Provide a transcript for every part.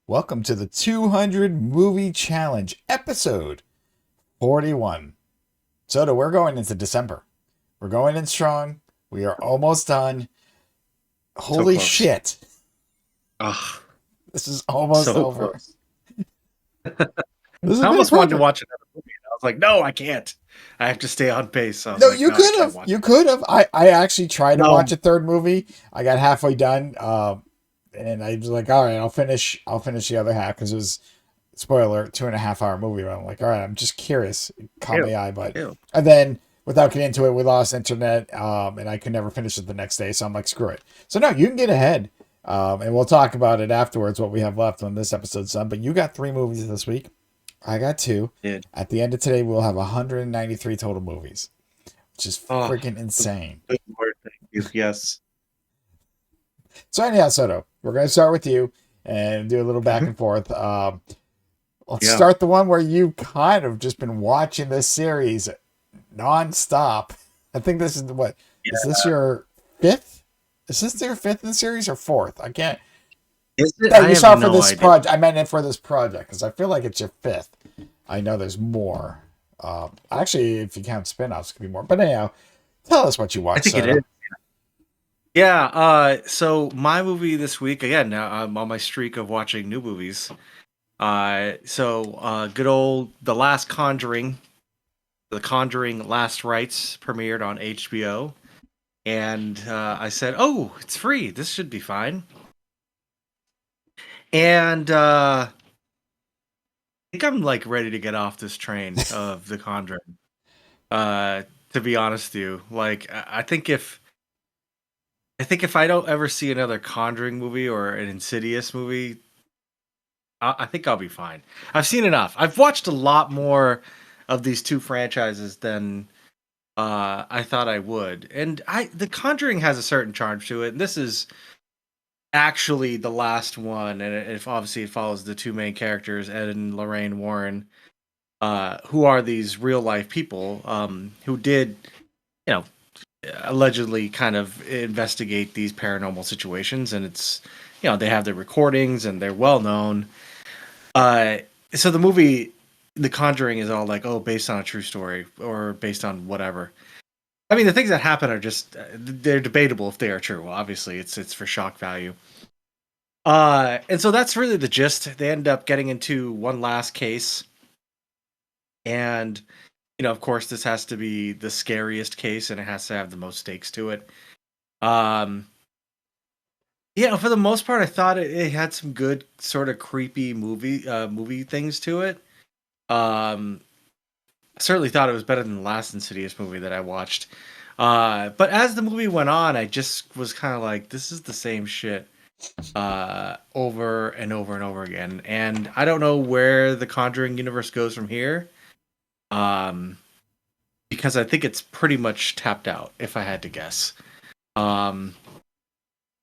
Welcome to the 200 Movie Challenge, episode 41. Soda, we're going into December. We're going in strong. We are almost done. So Holy close. shit. Ugh, This is almost so over. close. This has I been almost wanted to perfect. watch another movie, and I was like, no, I can't. I have to stay on pace. So I was No, like, you no, I could can't have. watch. You could have. I actually tried to watch No, a third movie. I got halfway done. And I was like, all right, I'll finish the other half because it was spoiler 2.5 hour movie. But I'm like, all right, I'm just curious. It caught ew, my eye, but ew. and then without getting into it, we lost internet, and I could never finish it the next day. So I'm like, screw it. So no, you can get ahead, and we'll talk about it afterwards. What we have left on this episode, son. But you got three movies this week. I got two. Did. At the end of today, we'll have 193 total movies, which is Oh, freaking insane. good Lord, thank you. Yes. So anyhow, Soto, we're gonna start with you and do a little back Mhm. and forth. Let's Yeah. start the one where you've kind of just been watching this series nonstop. I think this is what is Yeah. this your fifth? Is this your fifth in the series or fourth? I can't. Is it? That I you have saw for no this idea. project. I meant it for this project because I feel like it's your fifth. I know there's more. Actually, if you count spin-offs, it could be more. But anyhow, tell us what you I watched, think it is. Soto. Yeah. So my movie this week again. Now I'm on my streak of watching new movies. Good old The Last Conjuring. The Conjuring Last Rites premiered on HBO. And I said, "Oh, it's free. This should be fine." And I think I'm like ready to get off this train of The Conjuring. Uh, to be honest with you, like I think if I don't ever see another Conjuring movie or an Insidious movie, I think I'll be fine. I've seen enough. I've watched a lot more of these two franchises than I thought I would, and The Conjuring has a certain charm to it. And this is actually the last one, and if obviously it follows the two main characters, Ed and Lorraine Warren, who are these real life people who did, you know, allegedly kind of investigate these paranormal situations, and it's they have their recordings and they're well known. Uh, so the movie, The Conjuring, is all like, oh, based on a true story or based on whatever. I mean, the things that happen are just they're debatable if they are true. Obviously, it's for shock value. And so that's really the gist. They end up getting into one last case, and of course, this has to be the scariest case, and it has to have the most stakes to it. Um, for the most part, I thought it had some good sort of creepy movie things to it. Um, I certainly thought it was better than the last Insidious movie that I watched. But as the movie went on, I just was kind of like, this is the same shit over and over and over again. And I don't know where the Conjuring universe goes from here. Um, because I think it's pretty much tapped out, if I had to guess. Um,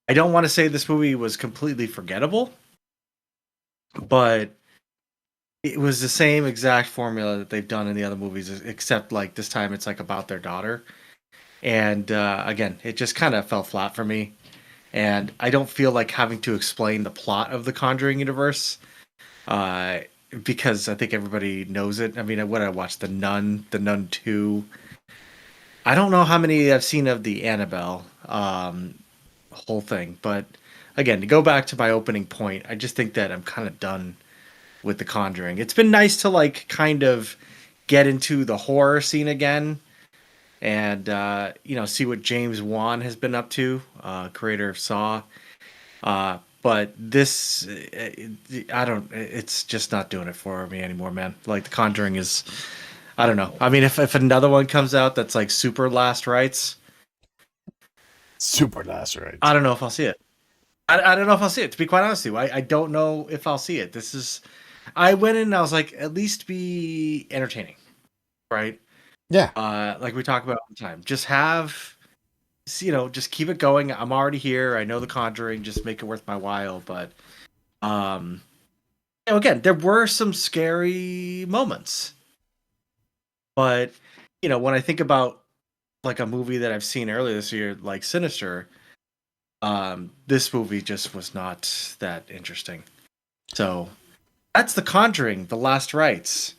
I don't want to say this movie was completely forgettable, but it was the same exact formula that they've done in the other movies, except like this time it's like about their daughter. And again, it just kind of fell flat for me. And I don't feel like having to explain the plot of the Conjuring universe uh, because I think everybody knows it. I mean, what I watched, The Nun 2. I don't know how many I've seen of the Annabelle whole thing, but again, to go back to my opening point, I just think that I'm kind of done with The Conjuring. It's been nice to like kind of get into the horror scene again and see what James Wan has been up to, creator of Saw. But this, I don't. It's just not doing it for me anymore, man. Like The Conjuring is, I don't know. I mean, if another one comes out that's like super Last Rites, Super last right. I don't know if I'll see it. I don't know if I'll see it. To be quite honest with you, I don't know if I'll see it. This is. I went in and I was like, at least be entertaining, right? Yeah. Like we talk about all the time. Just have, just keep it going. I'm already here. I know The Conjuring. Just make it worth my while. But um, again, there were some scary moments. But when I think about like a movie that I've seen earlier this year, like Sinister, this movie just was not that interesting. So that's The Conjuring, The Last Rites.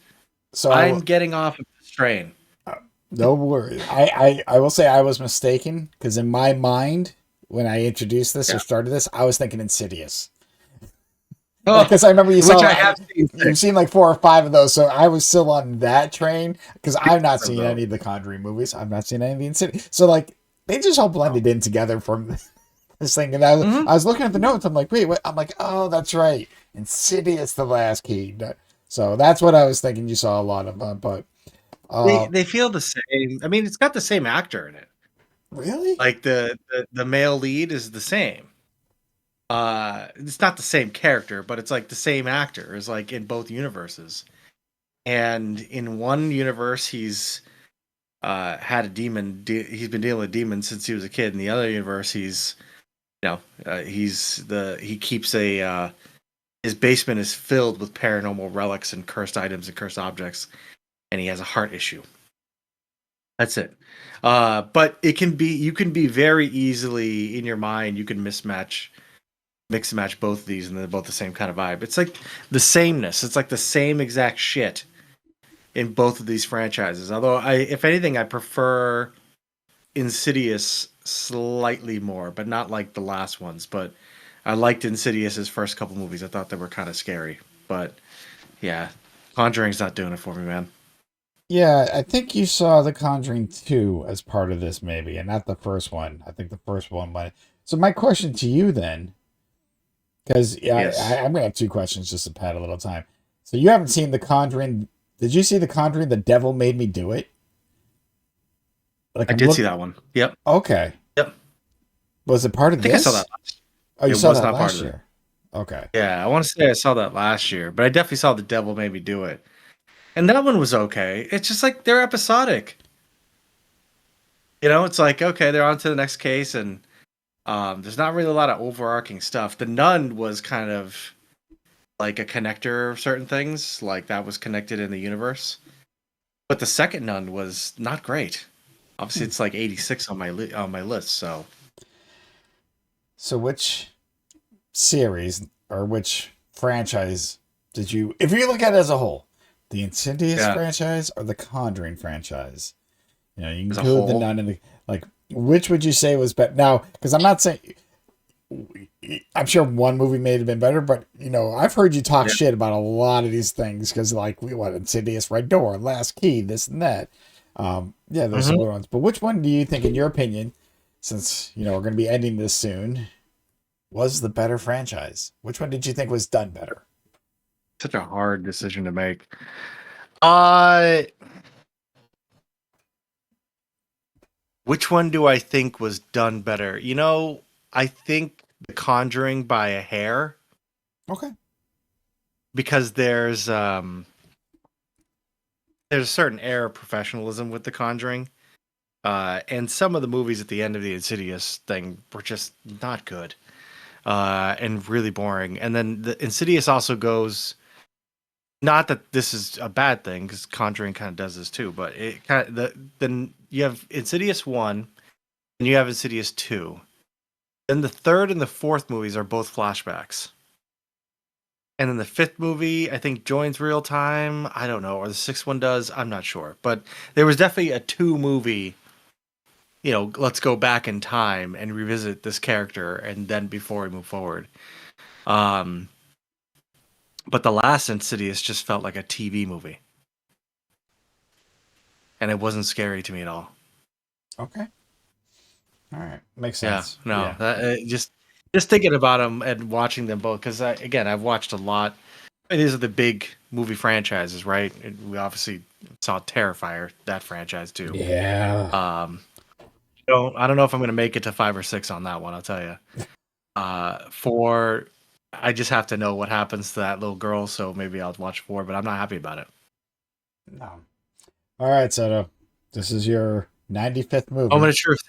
I'm So getting off of this train. no worries. I will say I was mistaken because in my mind, when I introduced this or Yeah. started this, I was thinking Insidious. Like, Oh, because I remember which I have seen you've six seen like 4 or 5 of those, so I was still on that train because I've not of seen those. any of the Conjuring movies. I've not seen any of the Insidious. So like they just all blended in together from this thing. And Mm-hmm. I was looking at the notes. I'm like, wait, what? I'm like, oh, that's right, Insidious, the last key. So that's what I was thinking. You saw a lot of, but They feel the same. I mean, it's got the same actor in it. really, Like the male lead is the same. It's not the same character, but it's like the same actor is like in both universes. And in one universe, he's had a demon. He's been dealing with demons since he was a kid. In the other universe, he's he keeps a his basement is filled with paranormal relics and cursed items and cursed objects, and he has a heart issue. That's it. But you can be very easily in your mind. You can mix and match both of these, and they're both the same kind of vibe. It's like the sameness. It's like the same exact shit in both of these franchises. Although if anything, I prefer Insidious slightly more, but not like the last ones. But I liked Insidious's first couple movies. I thought they were kind of scary. But yeah, Conjuring's not doing it for me, man. yeah, I think you saw The Conjuring 2 as part of this, maybe, and not the first one. I think the first one might. So my question to you then, because yeah, Yes, I'm gonna have 2 questions just to pad a little time. So you haven't seen The Conjuring? Did you see The Conjuring? The Devil Made Me Do It. Like I I'm did see look. that one. Yep, Okay, yep. was it part I of think I saw that this? last. Oh, you It saw was that not part last of it. year. Okay. Yeah, I want to say I saw that last year, but I definitely saw The Devil Made Me Do It. And that one was okay. It's just like they're episodic. It's like okay, they're on to the next case, and there's not really a lot of overarching stuff. The Nun was kind of like a connector of certain things, like that was connected in the universe. But the second Nun was not great. Obviously, Hmm. it's like 86 on on my list. So So which series or which franchise did you, if you look at it as a whole, the Insidious yeah, franchise or the Conjuring franchise? You know, you as a include the whole, Nun and the, like, which would you say was better? Now, because I'm not saying, I'm sure one movie may have been better, but I've heard you talk yeah. shit about a lot of these things because, like, we what Insidious, Red Door, Last Key, this and that. Yeah, there's some Hmm. good ones. But which one do you think, in your opinion, since we're going to be ending this soon, was the better franchise? Which one did you think was done better? Such a hard decision to make. Uh, which one do I think was done better? I think The Conjuring by a hair Okay. because there's a certain air of professionalism with The Conjuring. And some of the movies at the end of the Insidious thing were just not good, and really boring. And then the Insidious also goes, not that this is a bad thing because Conjuring kind of does this too, but it kind of then you have Insidious 1 and you have Insidious 2. Then the third and the fourth movies are both flashbacks. And then the fifth movie, I think, joins real time. I don't know, or the sixth one does. I'm not sure, but there was definitely a two movie. Let's go back in time and revisit this character, and then before we move forward. Um, but the last Insidious just felt like a TV movie, and it wasn't scary to me at all. Okay. All right. Makes Yeah, sense. no, Yeah. just thinking about them and watching them both, because again, I've watched a lot. And these are the big movie franchises, right? And we obviously saw Terrifier, that franchise too. Yeah. Um, I don't know if I'm going to make it to 5 or 6 on that one. I'll tell you. For I just have to know what happens to that little girl, so maybe I'll watch 4. But I'm not happy about it. No. All right, Soto. This is your 95th Moment movie. of truth.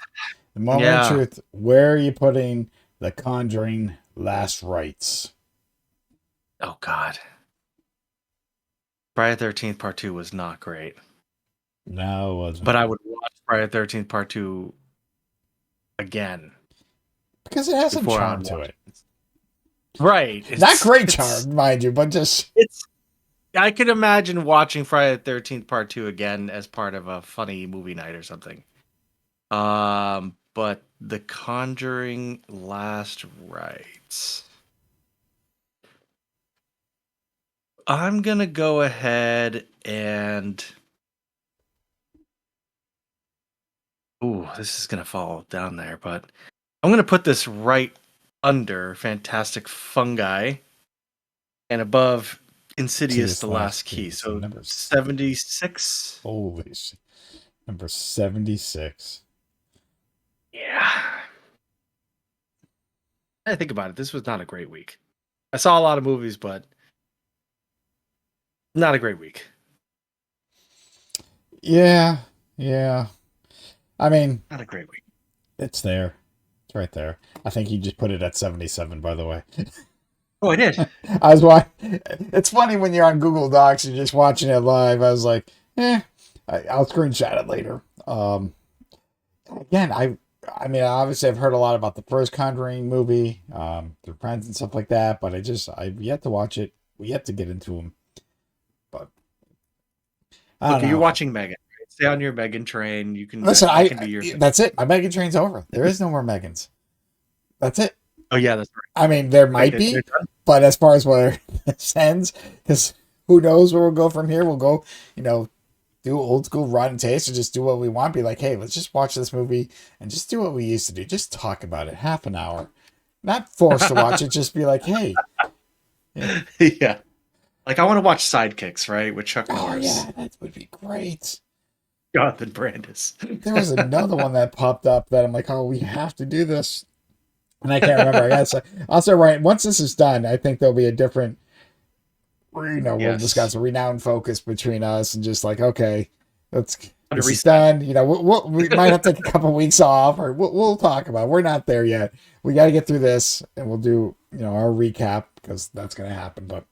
The moment of Yeah. truth. Where are you putting The Conjuring Last Rites? Oh God. Friday the 13th Part 2 was not great, No, it but wasn't. I would watch Friday the 13th Part 2 again Because it has some before I would charm to watch it. it. Right. Not great charm, mind you, but just It's. I could imagine watching Friday the 13th Part 2 again as part of a funny movie night or something. But The Conjuring Last Rites. I'm gonna go ahead and. Ooh, this is gonna fall down there, but I'm gonna put this right under Fantastic Fungi and above Insidious: The Last Key. So So number 76. holy shit. Number 76. Yeah. I think about it. This was not a great week. I saw a lot of movies, but not a great week. Yeah, yeah. I mean, Not a great week. it's there. It's right there. I think you just put it at 77, by the way. Oh, I did. I was watching. It's funny when you're on Google Docs, you're just watching it live. I was like, I'll screenshot it later. Again, I mean, obviously I've heard a lot about the first Conjuring movie, through friends and stuff like that, but I've yet to watch it. We yet to get into them. But I don't Okay, you're know. watching Megan. Right? Stay on your Megan train. You can Listen, that can be your thing. that's it. My Megan train's over. There is no more Megans. That's it. Oh yeah, that's right. I mean, there Wait, might be, they're done? but as far as where this ends, because who knows where we'll go from here? We'll go, do old school Rotten Taste or just do what we want. Be like, hey, let's just watch this movie and just do what we used to do. Just talk about it half an hour, not forced to watch it. Just be like, hey, yeah. Yeah. Like I want to watch Sidekicks, right, with Chuck Oh Norris, yeah, that would be great. Jonathan Brandis. There was another one that popped up that I'm like, oh, we have to do this. And I can't remember. I gotta say, also, right, once this is done, I think there'll be a different, we'll Yes. discuss a renowned focus between us and just like, okay, this is 100%. done. We might have to take a couple weeks off, or we'll talk about it. We're not there yet. We got to get through this, and we'll do, our recap because that's going to happen. But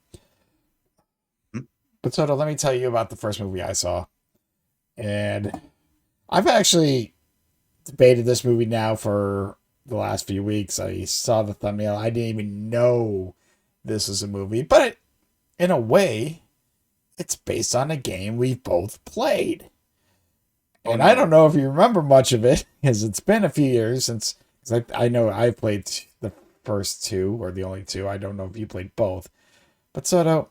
Soto, let me tell you about the first movie I saw. And I've actually debated this movie now for the last few weeks. I saw the thumbnail. I didn't even know this was a movie, but in a way, it's based on a game we've both played. And I don't know if you remember much of it, because it's been a few years since, cause I know I played the first two, or the only two. I don't know if you played both. But Soto,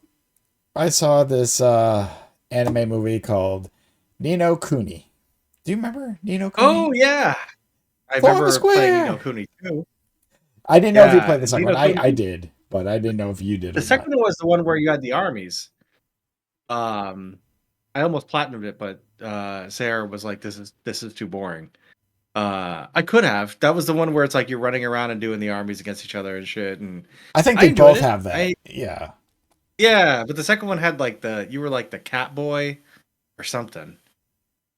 I saw this anime movie called No Kuni. Do you remember No Kuni? Oh yeah, I Form a remember square. playing No Kuni too. I didn't know if you Yeah, played the second Ni one. no I Kuni. did, but I didn't know if you did The or second not. one was the one where you had the armies. I almost platinumed it, but Sarah was like, "This is too boring." I could have. That was the one where it's like you're running around and doing the armies against each other and shit. And I think I they enjoyed both it. have that. Yeah. Yeah, but the second one had like you were like the cat boy or something.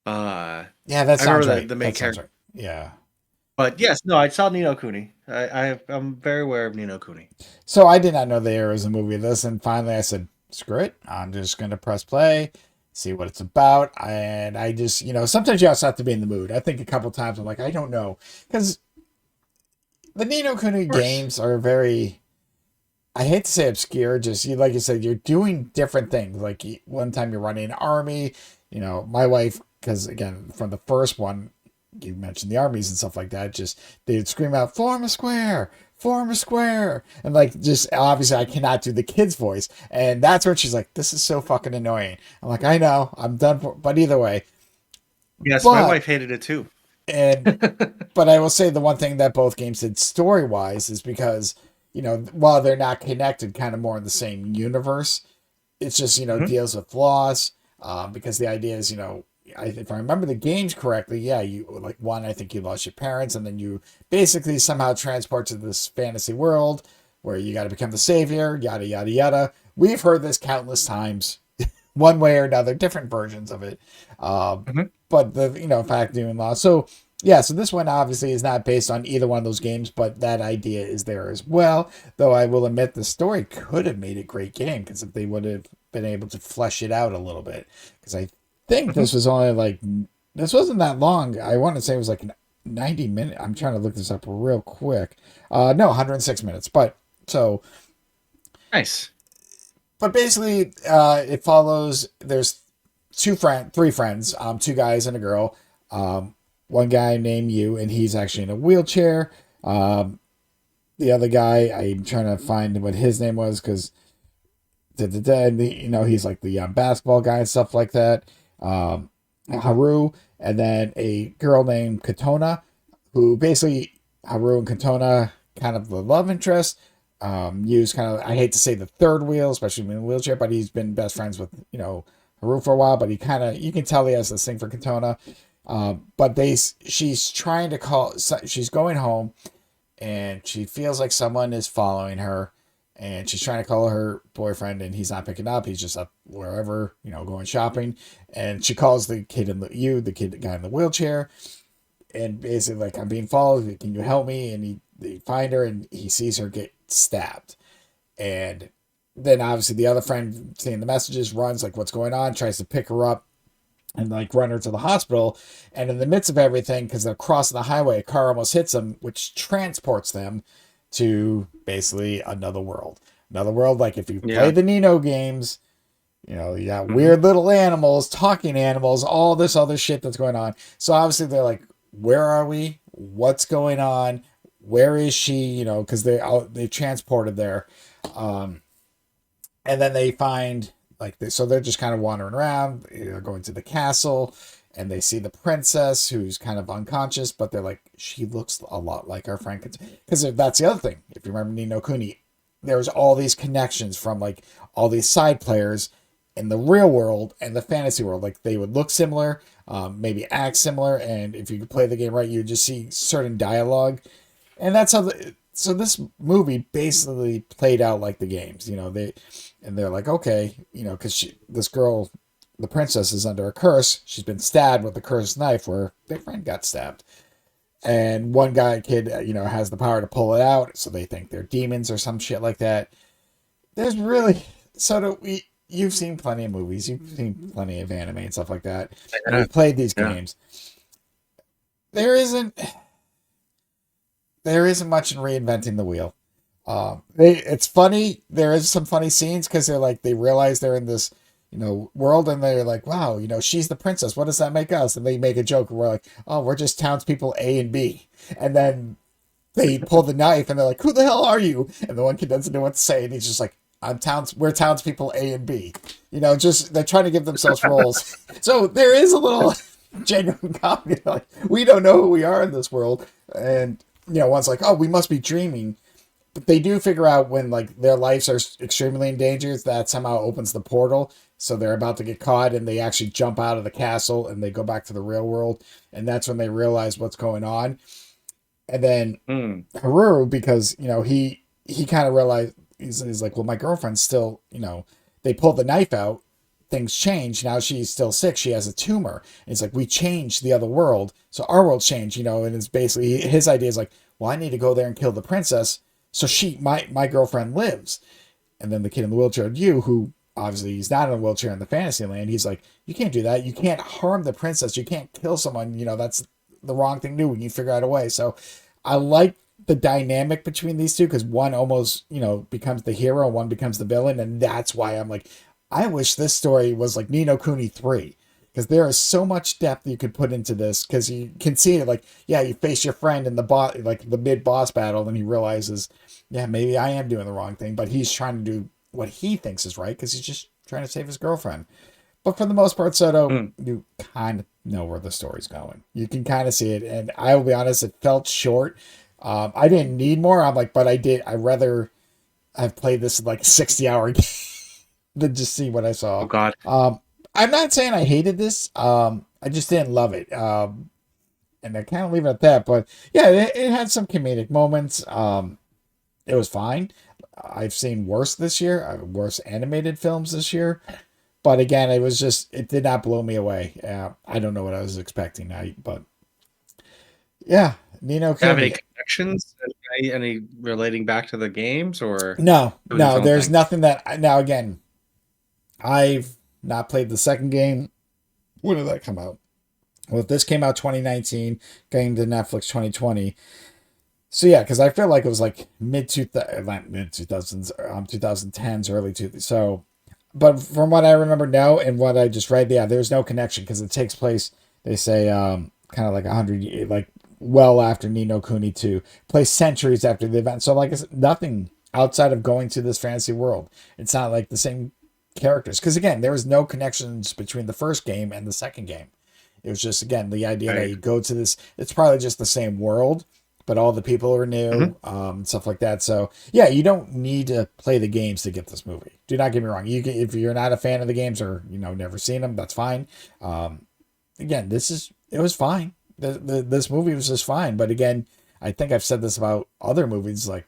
Yeah, that I sounds remember right. the main That sounds character. right. Yeah. But yes, no, I saw Ni no Kuni. I'm very aware of Ni no Kuni. So I did not know there was a movie of this, and finally I said, screw it. I'm just gonna press play, see what it's about. And I just, sometimes you also have to be in the mood. I think a couple times I'm like, I don't know. Because the Ni no Kuni Of course. games are very, I hate to say obscure, just like you said, you're doing different things. Like one time you're running an army, my wife, because again, from the first one, you mentioned the armies and stuff like that, just they'd scream out, form a square, form a square. And like, just obviously, I cannot do the kid's voice. And that's where she's like, this is so fucking annoying. I'm like, I know, I'm done for, but either way. Yes, my wife hated it too. But I will say the one thing that both games did story wise is because, while they're not connected kind of more in the same universe, it's just, deals with flaws. Because the idea is, if I remember the games correctly, yeah, you like one, I think you lost your parents, and then you basically somehow transport to this fantasy world where you got to become the savior, yada, yada, yada. We've heard this countless times, one way or another, different versions of it. But the, fact doing law. So, yeah, so this one obviously is not based on either one of those games, but that idea is there as well. Though I will admit the story could have made a great game because if they would have been able to flesh it out a little bit. Because I think this was only like, this wasn't that long. I want to say it was like 90 minutes. I'm trying to look this up real quick. No, 106 minutes. But so Nice. But basically, it follows. There's three friends, two guys and a girl. One guy named you, and he's actually in a wheelchair. The other guy, I'm trying to find what his name was because, he's like the basketball guy and stuff like that. Haru, and then a girl named Katona, who basically Haru and Katona kind of the love interest. Use kind of, I hate to say the third wheel, especially in a wheelchair, but he's been best friends with Haru for a while. But he kind of, you can tell he has this thing for Katona. But she's trying to call. She's going home, and she feels like someone is following her, and she's trying to call her boyfriend, and he's not picking up. He's just up wherever, going shopping, and she calls the kid the kid guy in the wheelchair, and basically like, I'm being followed. Can you help me? And they find her, and he sees her get stabbed, and then obviously the other friend, seeing the messages, runs like, what's going on? Tries to pick her up and like run her to the hospital. And in the midst of everything, because they're crossing the highway, a car almost hits them, which transports them to basically another world. Another world, like if you play the Nino games, you got weird little animals, talking animals, all this other shit that's going on. So obviously they're like, where are we? What's going on? Where is she? Because they transported there. And then they find so they're just kind of wandering around. They're going to the castle, and they see the princess who's kind of unconscious, but they're like, she looks a lot like our friend. Because that's the other thing. If you remember No Kuni, there's all these connections from like all these side players in the real world and the fantasy world. Like they would look similar, maybe act similar, and if you could play the game right, you would just see certain dialogue. And that's how so this movie basically played out like the games. They're like, okay, because this girl, the princess, is under a curse. She's been stabbed with a cursed knife where their friend got stabbed. And one kid, has the power to pull it out. So they think they're demons or some shit like that. There's really, you've seen plenty of movies. You've seen plenty of anime and stuff like that. And we've played these games. There isn't much in reinventing the wheel. It's funny. There is some funny scenes because they realize they're in this, world, and they're like, wow, she's the princess. What does that make us? And they make a joke, and we're like, oh, we're just townspeople A and B. And then they pull the knife, and they're like, who the hell are you? And the one kid doesn't know what to say, and he's just like, we're townspeople A and B. Just they're trying to give themselves roles. So there is a little genuine comedy. Like, we don't know who we are in this world, and one's like, oh, we must be dreaming. But they do figure out when their lives are extremely in danger, that somehow opens the portal. So they're about to get caught, and they actually jump out of the castle and they go back to the real world. And that's when they realize what's going on. And then Haru, because, he kind of realized, he's like, well, my girlfriend's still, they pulled the knife out. Things change. Now she's still sick. She has a tumor. And it's like, we changed the other world. So our world's changed, and it's basically, his idea is like, well, I need to go there and kill the princess. So my girlfriend lives. And then the kid in the wheelchair, who obviously he's not in a wheelchair in the fantasy land. He's like, you can't do that. You can't harm the princess. You can't kill someone. That's the wrong thing to do when you figure out a way. So I like the dynamic between these two, because one almost, becomes the hero, one becomes the villain. And that's why I'm like, I wish this story was like Ni no Kuni 3, because there is so much depth you could put into this, because you can see it you face your friend in the mid boss battle, and he realizes, yeah, maybe I am doing the wrong thing, but he's trying to do what he thinks is right because he's just trying to save his girlfriend. But for the most part, Soto, you kind of know where the story's going. You can kind of see it, and I will be honest, it felt short. I didn't need more. I'm like, but I'd rather have played this 60-hour game than just see what I saw. Oh God. I'm not saying I hated this. I just didn't love it. And I kind of leave it at that. But yeah, it had some comedic moments. It was fine. I've seen worse this year, worse animated films this year. But again, it did not blow me away. I don't know what I was expecting. But yeah, Ni no Kuni. Have any connections? Any relating back to the games, or No. There's nothing that. Now again, I've not played the second game. When did that come out? Well, if this came out 2019, going to Netflix 2020. So yeah, because I feel like it was like mid 2000s, 2010s, early two. So, but from what I remember now and what I just read, yeah, there's no connection because it takes place. They say kind of like 100, like well after Ni no Kuni 2, place centuries after the event. So like it's nothing outside of going to this fantasy world. It's not like the same characters because again, there was no connections between the first game and the second game. It was just again the idea that Right. you go to this. It's probably just the same world, but all the people are new, Hmm. stuff like that. So yeah, you don't need to play the games to get this movie. Do not get me wrong. You can, if you're not a fan of the games or never seen them, that's fine. Again, it was fine. This movie was just fine. But again, I think I've said this about other movies. Like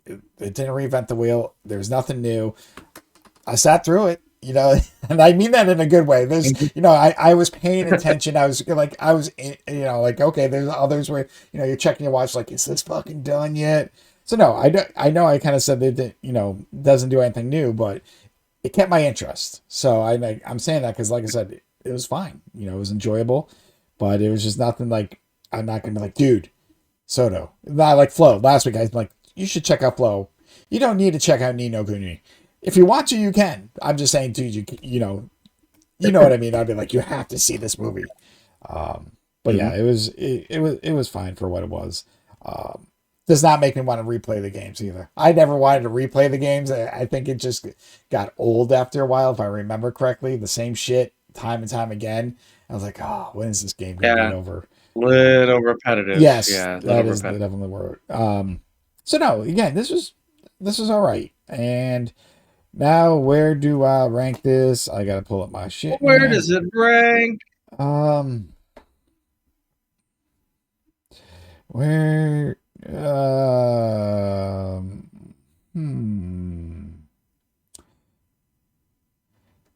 it didn't reinvent the wheel. There's nothing new. I sat through it, and I mean that in a good way. There's, I was paying attention. Like, okay, there's others where, you're checking your watch, like, is this fucking done yet? So no, I know I kind of said that, doesn't do anything new, but it kept my interest. So I'm saying that because, like I said, it was fine. It was enjoyable, but it was just nothing like, I'm not going to be like, dude, Soto. Not like Flow. Last week, I was like, you should check out Flow. You don't need to check out Ni no Kuni. If you want to, you can. I'm just saying, dude, you know what I mean. I'd be like, you have to see this movie. But Hmm. yeah, it was fine for what it was. Does not make me want to replay the games either. I never wanted to replay the games. I think it just got old after a while, if I remember correctly. The same shit time and time again. I was like, oh, when is this game gonna get Yeah. over? Little repetitive. Yes, Yeah, little that is the repetitive. definitely word. So no, again, this was all right. And now where do I rank this? I gotta pull up my shit, Where man. does it rank? Um, where? Um, hmm.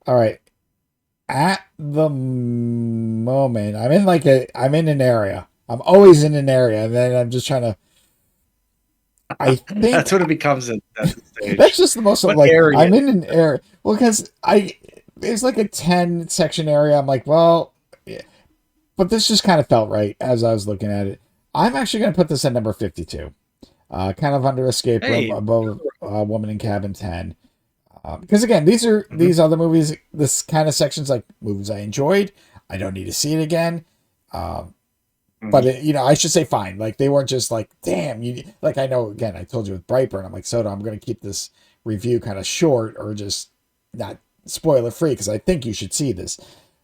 All right. At the moment, I'm in an area. I'm always in an area, and then I'm just trying to. I think That's what it becomes at this that's stage. just the most What like area? I'm in an area. Well, because there's like a 10 section area. I'm like, well, yeah. But this just kind of felt right as I was looking at it. I'm actually going to put this at number 52. Kind of under escape room, Hey. above woman in cabin 10. Because again, these Mhm. other movies, this kind of sections like movies I enjoyed. I don't need to see it again. Um, but Mhm. I should say fine. Like they weren't just like, damn, you like I know again. I told you with Brightburn, I'm like Soda. I'm going to keep this review kind of short or just not spoiler free because I think you should see this.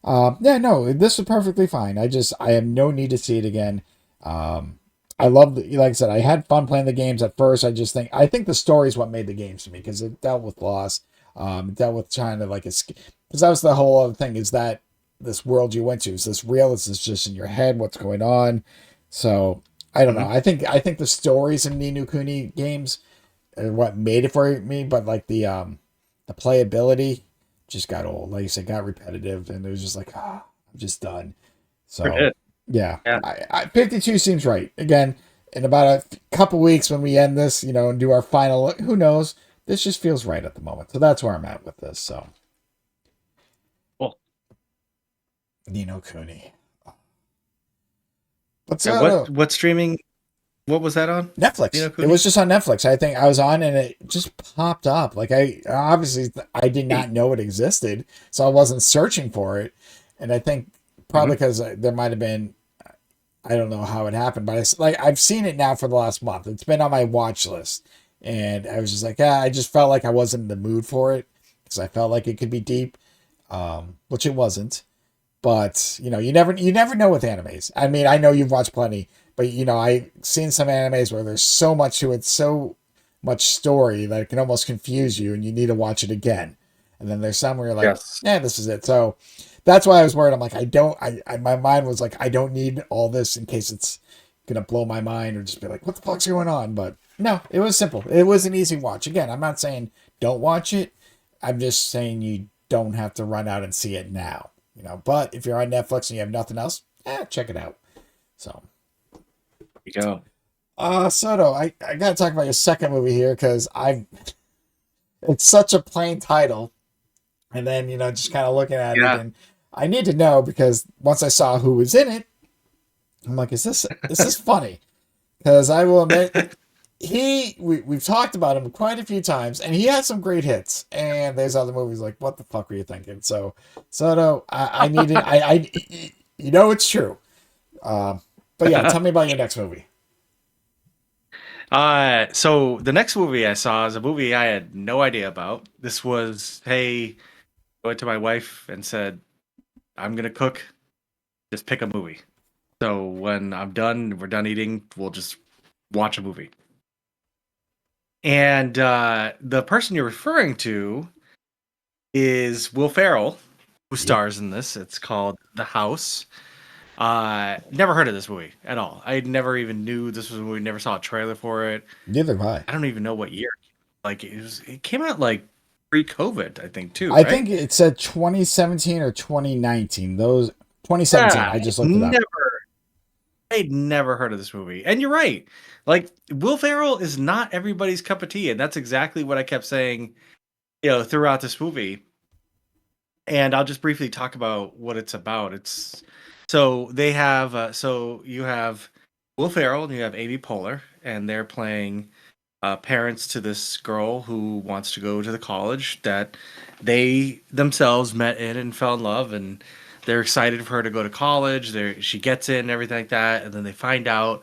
Yeah, no, this was perfectly fine. I have no need to see it again. Um, I love, like I said, I had fun playing the games at first. I think the story is what made the games to me because it dealt with loss, it dealt with trying to like escape. Because that was the whole other thing is that this world you went to is this real? Is this just in your head? What's going on? So I don't know. Mhm. I think the stories in Ni no Kuni games are what made it for me, but like the playability just got old. Like you said, got repetitive, and it was just like, I'm just done. Sure So did. yeah, Yeah. 52 seems right. Again, in about a couple weeks when we end this, and do our final look, who knows? This just feels right at the moment. So that's where I'm at with this. So Cool. Ni no Kuni. What's And what streaming? What was that on? Ni Netflix. no It was Kuni? just on Netflix. I think I was on and it just popped up. Like I did Hey. not know it existed, so I wasn't searching for it. And I think probably Mhm. because there might have been, I don't know how it happened, but I've seen it now for the last month. It's been on my watch list, and I was just like, I just felt like I wasn't in the mood for it because I felt like it could be deep, which it wasn't. But you never know with animes. I mean, I know you've watched plenty, but I've seen some animes where there's so much to it, so much story that it can almost confuse you, and you need to watch it again. And then there's some where you're like, Yes. yeah, this is it. So that's why I was worried. I'm like, I don't. My mind was like, I don't need all this in case it's gonna blow my mind or just be like, what the fuck's going on? But no, it was simple. It was an easy watch. Again, I'm not saying don't watch it. I'm just saying you don't have to run out and see it now. But if you're on Netflix and you have nothing else, check it out. So, There you go. Soto, I gotta talk about your second movie here because it's such a plain title, and then just kind of looking at it, Yeah. and I need to know because once I saw who was in it, I'm like, is this funny? Because I will admit, we've talked about him quite a few times, and he has some great hits. And there's other movies like, what the fuck were you thinking? So no, I needed, you know, it's true. But yeah, tell me about your next movie. So the next movie I saw is a movie I had no idea about. This was, hey, I went to my wife and said, I'm gonna cook, just pick a movie. So when I'm done, we're done eating, we'll just watch a movie. And the person you're referring to is Will Ferrell, who Yep. stars in this. It's called The House. Never heard of this movie at all. I never even knew this was a movie. Never saw a trailer for it. Neither have I. I don't even know what year. Like it came out like pre-COVID, I think too, I right? think it said 2017 or 2019. Those 2017. Yeah, I just looked it up. I'd never heard of this movie. And you're right. Like Will Ferrell is not everybody's cup of tea, and that's exactly what I kept saying, throughout this movie. And I'll just briefly talk about what it's about. It's so they have so you have Will Ferrell and you have Amy Poehler, and they're playing parents to this girl who wants to go to the college that they themselves met in and fell in love, and they're excited for her to go to college. She gets in and everything like that, and then they find out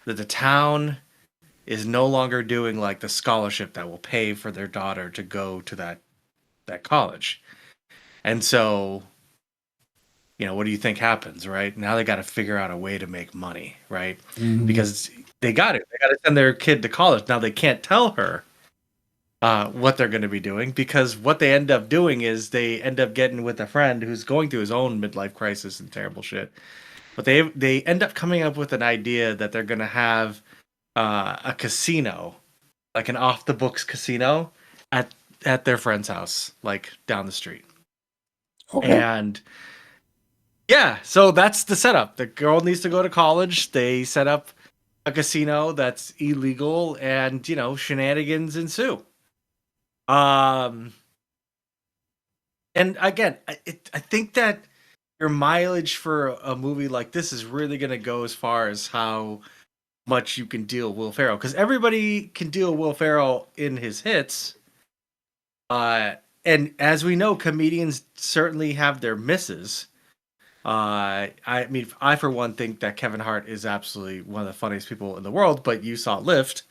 that the town is no longer doing like the scholarship that will pay for their daughter to go to that college. And so, what do you think happens, right? Now they got to figure out a way to make money, right? Mm-hmm. Because they got it. They got to send their kid to college. Now they can't tell her what they're going to be doing, because what they end up doing is they end up getting with a friend who's going through his own midlife crisis and terrible shit. But they end up coming up with an idea that they're going to have a casino, like an off the books casino at their friend's house, like down the street. Okay. And yeah, so that's the setup. The girl needs to go to college. They set up a casino that's illegal, and shenanigans ensue. Um, and again, I think that your mileage for a movie like this is really going to go as far as how much you can deal Will Ferrell, because everybody can deal Will Ferrell in his hits. And as we know, comedians certainly have their misses. I mean, I for one think that Kevin Hart is absolutely one of the funniest people in the world. But you saw Lift,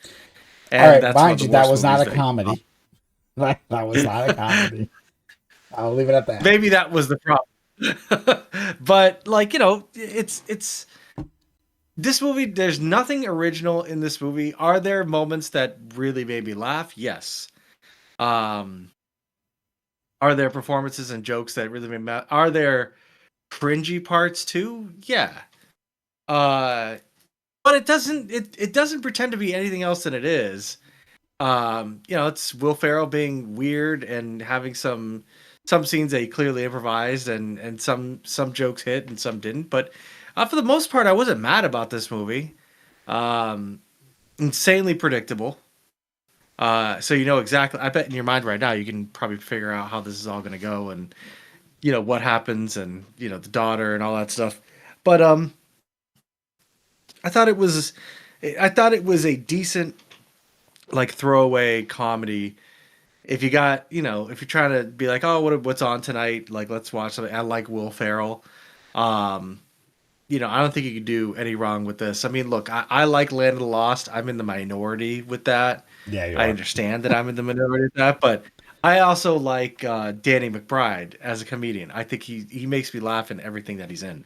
All and right. that's one of Mind the you, that worst was not movies a that he saw. comedy. That was not a comedy. I'll leave it at that. Maybe that was the problem. But like it's this movie. There's nothing original in this movie. Are there moments that really made me laugh? Yes. Um, are there performances and jokes that really made me laugh? Are there cringy parts too? Yeah. Uh, but it doesn't pretend to be anything else than it is. It's Will Ferrell being weird and having some scenes that he clearly improvised, and some jokes hit and some didn't. But for the most part, I wasn't mad about this movie. Um, Insanely predictable. So exactly. I bet in your mind right now you can probably figure out how this is all going to go, and what happens, and the daughter and all that stuff. But I thought it was I thought it was a decent like throwaway comedy. If you got, if you're trying to be like, oh, what's on tonight? Like, let's watch something. I like Will Ferrell. Um, I don't think you can do any wrong with this. I mean, look, I like Land of the Lost. I'm in the minority with that. Yeah, you I are. understand that I'm in the minority with that, but I also like Danny McBride as a comedian. I think he makes me laugh in everything that he's in.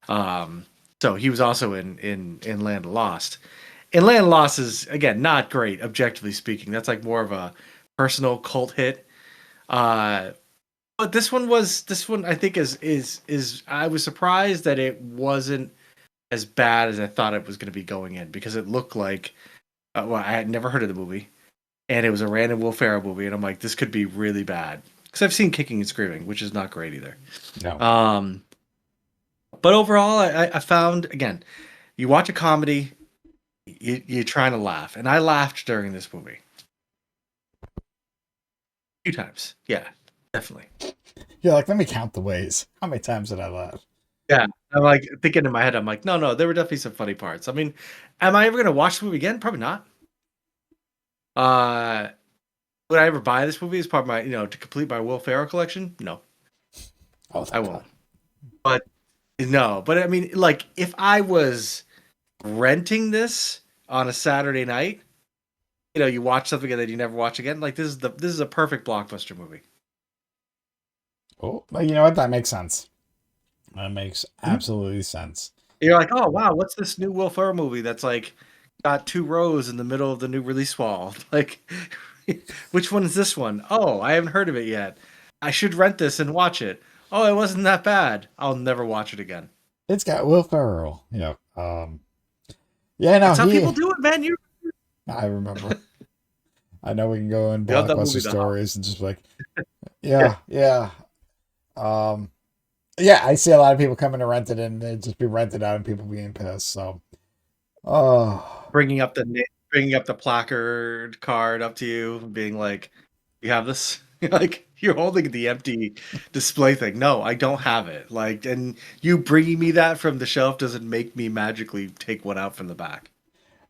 Um, so he was also in Land of Lost. And Land of Lost is again not great, objectively speaking. That's like more of a personal cult hit. Uh, but this one I think is I was surprised that it wasn't as bad as I thought it was going to be going in, because it looked like well, I had never heard of the movie, and it was a random Will Ferrell movie, and I'm like, this could be really bad, because I've seen Kicking and Screaming, which is not great either. No. Um, but overall, I found, again, you watch a comedy, you're trying to laugh, and I laughed during this movie a few times. Yeah, definitely. You're like, let me count the ways. How many times did I laugh? Yeah, I'm like thinking in my head, I'm like, no, there were definitely some funny parts. I mean, am I ever gonna watch the movie again? Probably not. Uh, would I ever buy this movie as part of my, to complete my Will Ferrell collection? No, Oh, I thank God. won't. But no, but I mean, like, if I was renting this on a Saturday night, you watch something and then you never watch again. Like this is a perfect blockbuster movie. Oh, well, you know what? That makes sense. That makes Mhm. absolutely sense. You're like, oh wow, what's this new Will Ferrell movie that's like got two rows in the middle of the new release wall? Like, which one is this one? Oh, I haven't heard of it yet. I should rent this and watch it. Oh, it wasn't that bad. I'll never watch it again. It's got Will Ferrell. Yeah, no, That's how people do it, man. I remember. I know we can go in You love that blockbuster movie, The House. stories and just be like, Yeah. yeah. Um, yeah, I see a lot of people coming to rent it and it just be rented out and people being pissed. So, oh, Bringing up the placard card up to you, being like, "You have this?" Like you're holding the empty display thing. No, I don't have it. Like, and you bringing me that from the shelf doesn't make me magically take one out from the back.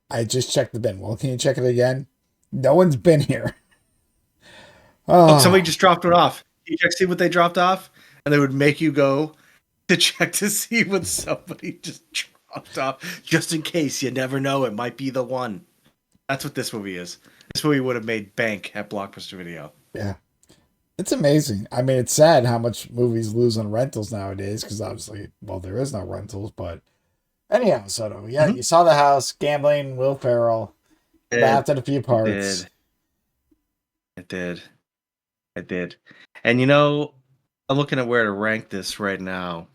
I just checked the bin. Well, can you check it again? No one's been here. Oh, somebody Oh, just dropped one off. You check see what they dropped off, and they would make you go to check to see what somebody just dropped off, just in case. You never know; it might be the one. That's what this movie is. This movie would have made bank at Blockbuster Video. yeah. It's amazing. I mean, it's sad how much movies lose on rentals nowadays because obviously, well, there is no rentals. But anyhow, Soto, yeah, Mhm. you saw the house, gambling, Will Ferrell, It, laughed at a few it parts. did. It did. It did. And I'm looking at where to rank this right now.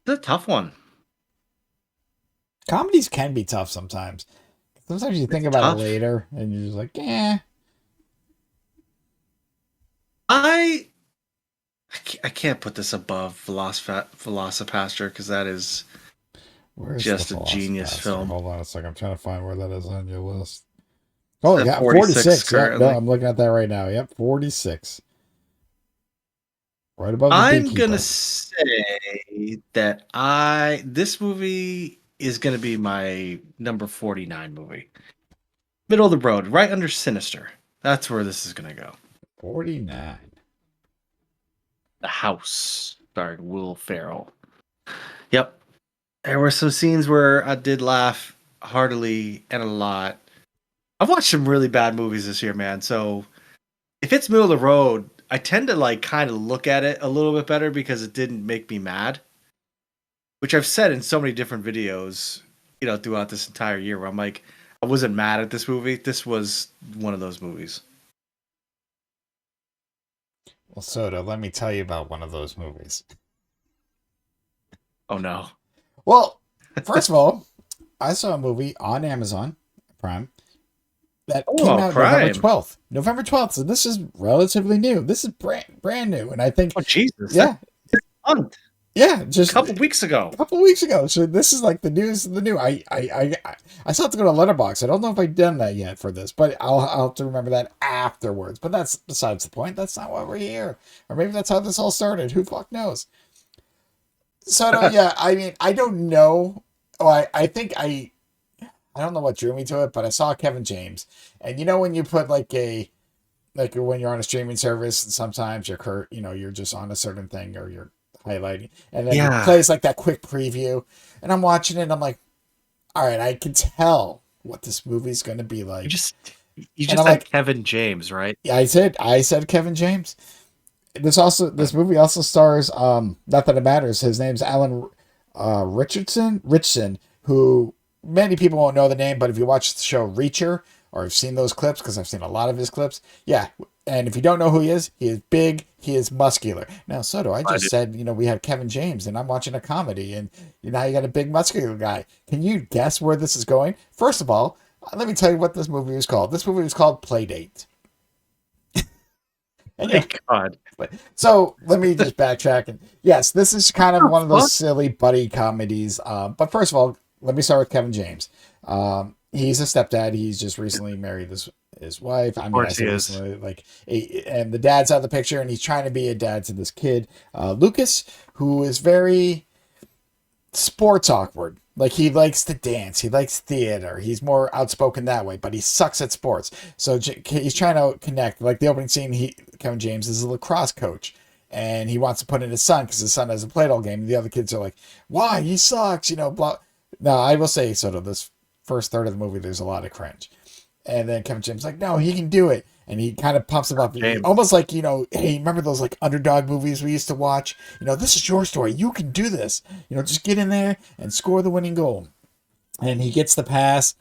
It's a tough one. Comedies can be tough sometimes. Sometimes you think It's about it tough. later and you're just like, eh, I I can't put this above Velocipaster because that is where's the just a genius Velocipaster? film. Hold on a second. I'm trying to find where that is on your list. It's Oh, at yeah, 46 46. Yep, no, currently. I'm looking at that right now. Yep, 46. Right above the I'm gonna beekeeper. say that I this movie is gonna be my number 49 movie. Middle of the road, right under Sinister. That's where this is gonna go. 49. The House, starring Will Ferrell. Yep. There were some scenes where I did laugh heartily and a lot. I've watched some really bad movies this year, man. So if it's middle of the road, I tend to like kind of look at it a little bit better because it didn't make me mad, which I've said in so many different videos, throughout this entire year where I'm like, I wasn't mad at this movie. This was one of those movies. Well, Soda, let me tell you about one of those movies. Oh no. Well, first of all, I saw a movie on Amazon Prime that came Oh, out November Prime. 12th. November 12th. So this is relatively new. This is brand new. And I think, Oh Jesus. That's yeah, a month. yeah, A just couple weeks a ago. couple weeks ago. So this is like the news of the new. I still have to go to Letterbox. I don't know if I've done that yet for this, but I'll have to remember that afterwards. But that's besides the point. That's not why we're here. Or maybe that's how this all started. Who fuck knows? So no, yeah, I mean, I don't know. Oh, I think I don't know what drew me to it, but I saw Kevin James, and when you put like when you're on a streaming service, and sometimes you're just on a certain thing or you're highlighting, and then it Yeah. plays like that quick preview, and I'm watching it, and I'm like, all right, I can tell what this movie's going to be You like, just you and just I'm said like, Kevin James, right? yeah, I said Kevin James. This movie also stars not that it matters. His name's Alan Richardson, who many people won't know the name, but if you watch the show Reacher or have seen those clips, because I've seen a lot of his clips, yeah. And if you don't know who he is big, he is muscular. Now, Soto, I I just did. said, we had Kevin James, and I'm watching a comedy, and now you got a big muscular guy. Can you guess where this is going? First of all, let me tell you what this movie was called. This movie was called Playdate. And My God. so let me just backtrack. And yes, this is kind of What one of the those fuck? silly buddy comedies. But first of all, let me start with Kevin James. He's a stepdad. He's just recently married his wife. I Of mean, I course say he is. recently, and the dad's out of the picture, and he's trying to be a dad to this kid, Lucas, who is very sports awkward. Like he likes to dance, he likes theater, he's more outspoken that way, but he sucks at sports. So he's trying to connect. Like the opening scene, Kevin James is a lacrosse coach, and he wants to put in his son because his son hasn't played all game. The other kids are like, "Why? He sucks," Blah. Now I will say, sort of this first third of the movie, there's a lot of cringe. And then Kevin James is like, no, he can do it. And he kind of pumps him up. James. Almost like, hey, remember those like underdog movies we used to watch? This is your story. You can do this. Just get in there and score the winning goal. And he gets the pass.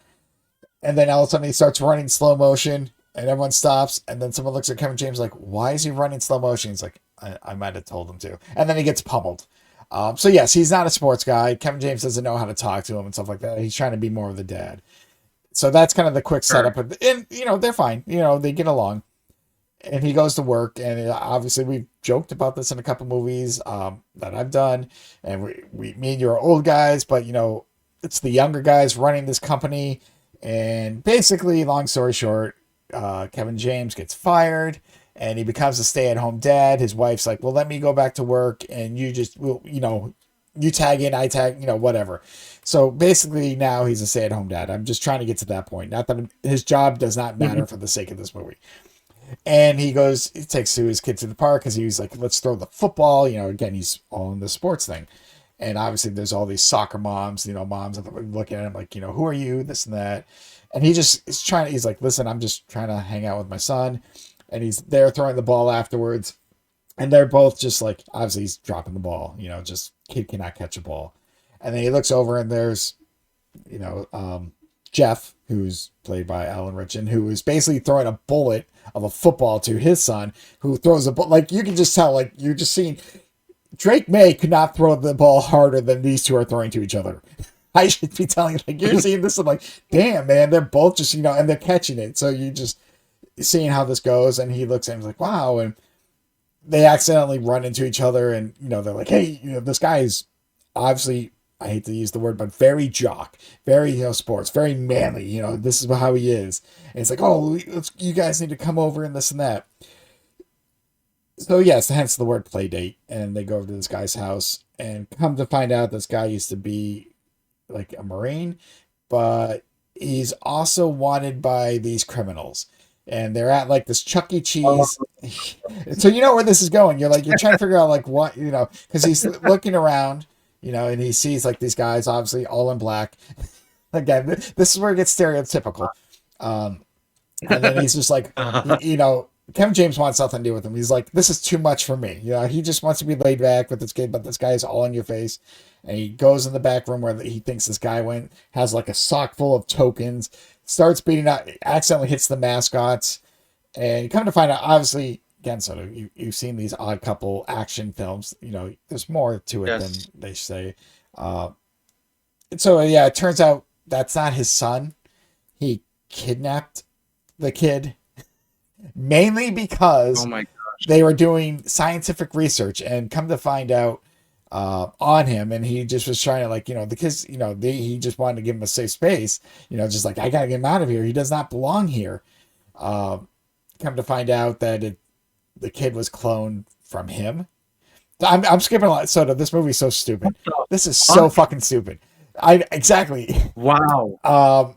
And then all of a sudden he starts running slow motion and everyone stops. And then someone looks at Kevin James like, why is he running slow motion? He's like, I might have told him to. And then he gets pummeled. So yes, he's not a sports guy. Kevin James doesn't know how to talk to him and stuff like that. He's trying to be more of the dad. So that's kind of the quick setup. And, they're fine. They get along. And he goes to work. And obviously, we've joked about this in a couple movies that I've done. And me and you are old guys, but, it's the younger guys running this company. And basically, long story short, Kevin James gets fired. And he becomes a stay-at-home dad. His wife's like, well, let me go back to work. And you just, you tag in, I tag, whatever. So basically now he's a stay-at-home dad. I'm just trying to get to that point. Not that his job does not matter for the sake of this movie. And he takes his kid to the park because he was like, let's throw the football. Again, he's all in the sports thing. And obviously there's all these soccer moms, moms looking at him like, who are you? This and that. And he's like, listen, I'm just trying to hang out with my son. And he's there throwing the ball afterwards. And they're both just like, obviously he's dropping the ball, just kid cannot catch a ball. And then he looks over and there's, Jeff, who's played by Alan Ritchson, who is basically throwing a bullet of a football to his son, who throws a ball. Like you can just tell, like you're just seeing Drake May could not throw the ball harder than these two are throwing to each other. I should be telling you, like you're seeing this and like, damn man, they're both just, and they're catching it. So you just seeing how this goes. And he looks at him like, wow. And they accidentally run into each other and, they're like, hey, this guy is obviously, I hate to use the word, but very jock, very, sports, very manly, this is how he is. And it's like, oh, you guys need to come over and this and that. So yes, hence the word play date. And they go over to this guy's house and come to find out this guy used to be like a Marine, but he's also wanted by these criminals. And they're at like this Chuck E. Cheese. So you know where this is going. You're trying to figure out like what, because he's looking around, and he sees like these guys obviously all in black. Again, this is where it gets stereotypical. And then he's just like, Kevin James wants nothing to do with him. He's like, this is too much for me. He just wants to be laid back with this kid, but this guy is all in your face. And he goes in the back room where he thinks this guy went, has like a sock full of tokens, starts beating out, accidentally hits the mascots. And you come to find out, obviously, again, so you've seen these Odd Couple action films. There's more to it than they say. So, yeah, it turns out that's not his son. He kidnapped the kid mainly because they were doing scientific research and come to find out on him. And he just was trying to like, the kids, he just wanted to give him a safe space, just like, I got to get him out of here. He does not belong here. Come to find out that the kid was cloned from him. I'm skipping a lot. So this movie's so stupid. This is so fucking stupid. Exactly. Wow.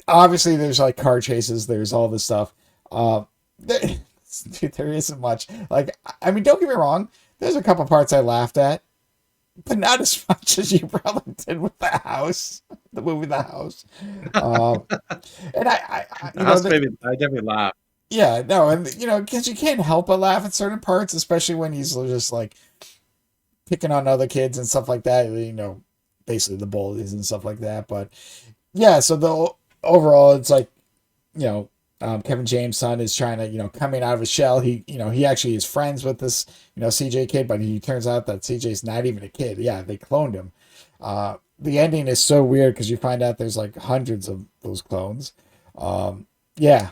Obviously there's like car chases. There's all this stuff. There isn't much. Like, I mean, don't get me wrong. There's a couple parts I laughed at, but not as much as you probably did with The House, the movie The House. And I definitely laughed. Yeah, no, and because you can't help but laugh at certain parts, especially when he's just like picking on other kids and stuff like that. Basically the bullies and stuff like that. But yeah, so the overall, it's like, Kevin James' son is trying to, coming out of his shell. He actually is friends with this, CJ kid, but he turns out that CJ's not even a kid. Yeah, they cloned him. The ending is so weird because you find out there's like hundreds of those clones. Yeah.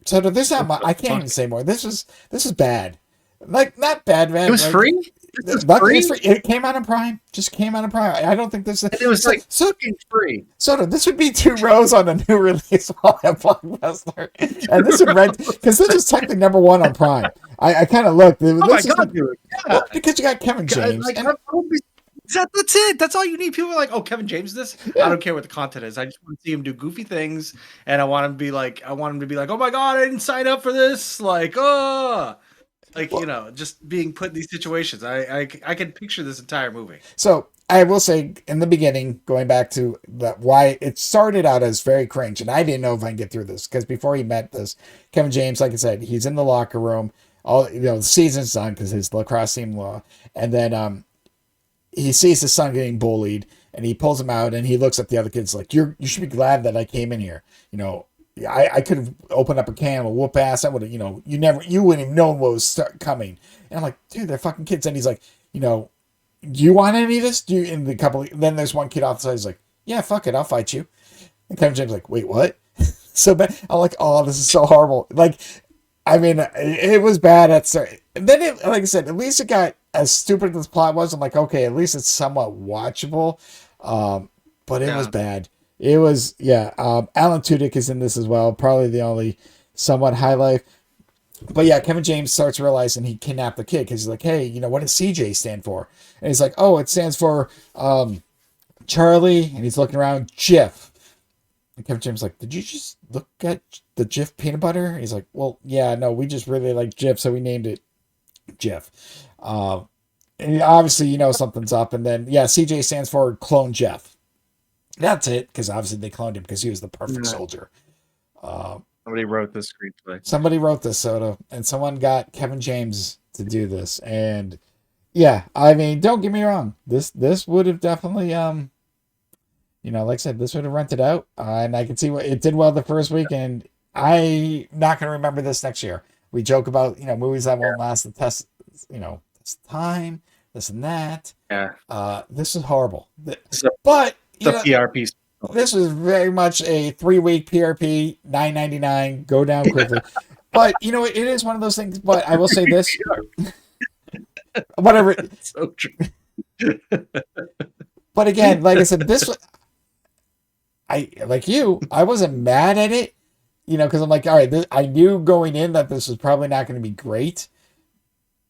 So there's not much, I can't even say more. This is bad. Like, not bad. It was free? This is luckily free? it came out on Prime. Just came out on Prime. I don't think this. And it was So, like so fucking free. Soto, this would be 2 rows on a new release on a Blockbuster, and this would rent because this is technically #1 on Prime. I kind of looked. Oh my This is god, dude! Yeah, well, because you got Kevin James. like And, that's it. That's all you need. People are like, "Oh, Kevin James, this." yeah. I don't care what the content is. I just want to see him do goofy things, and I want him to be like, "Oh my god, I didn't sign up for this!" Like, oh, like Well, just being put in these situations. I can picture this entire movie. so I will say in the beginning, going back to that, why it started out as very cringe, and I didn't know if I can get through this because before he met this Kevin James, like I said, he's in the locker room. All the season's done because his lacrosse team law, and then he sees his son getting bullied and he pulls him out and he looks at the other kids like you should be glad that I came in here. I could have opened up a can of whoop ass. I would have, you wouldn't have known what was coming. And I'm like, dude, they're fucking kids. And he's like, do you want any of this? Do you, in the couple, then there's one kid off the side. He's like, yeah, fuck it. I'll fight you. And Kevin James is like, wait, what? So bad. I'm like, oh, this is so horrible. Like, I mean, it was bad at certain. Then, like I said, at least it got as stupid as the plot was. I'm like, okay, at least it's somewhat watchable. But it was Yeah, bad. It was, yeah. Alan Tudyk is in this as well. Probably the only somewhat highlight. But yeah, Kevin James starts realizing he kidnapped the kid because he's like, hey, what does CJ stand for? And he's like, oh, it stands for Charlie. And he's looking around, Jif. And Kevin James is like, did you just look at the Jif peanut butter? And he's like, well, yeah, no, we just really like Jif, so we named it Jif. And obviously, something's up. And then, yeah, CJ stands for Clone Jeff. That's it, because obviously they cloned him because he was the perfect yeah. soldier. Uh, Somebody wrote this screenplay. somebody wrote this, Soto, and someone got Kevin James to do this. And yeah, I mean, don't get me wrong. This would have definitely like I said, this would have rented out, and I can see what it did well the first week, and I not gonna remember this next year. We joke about movies that won't last the test, test time, this and that. Yeah, This is horrible, so but the PRP. this was very much a 3-week PRP, $9.99, go down quickly. But it is one of those things. But I will say this, whatever. So true. But again, like I said, I like I wasn't mad at it, because I'm like, all right, I knew going in that this was probably not going to be great,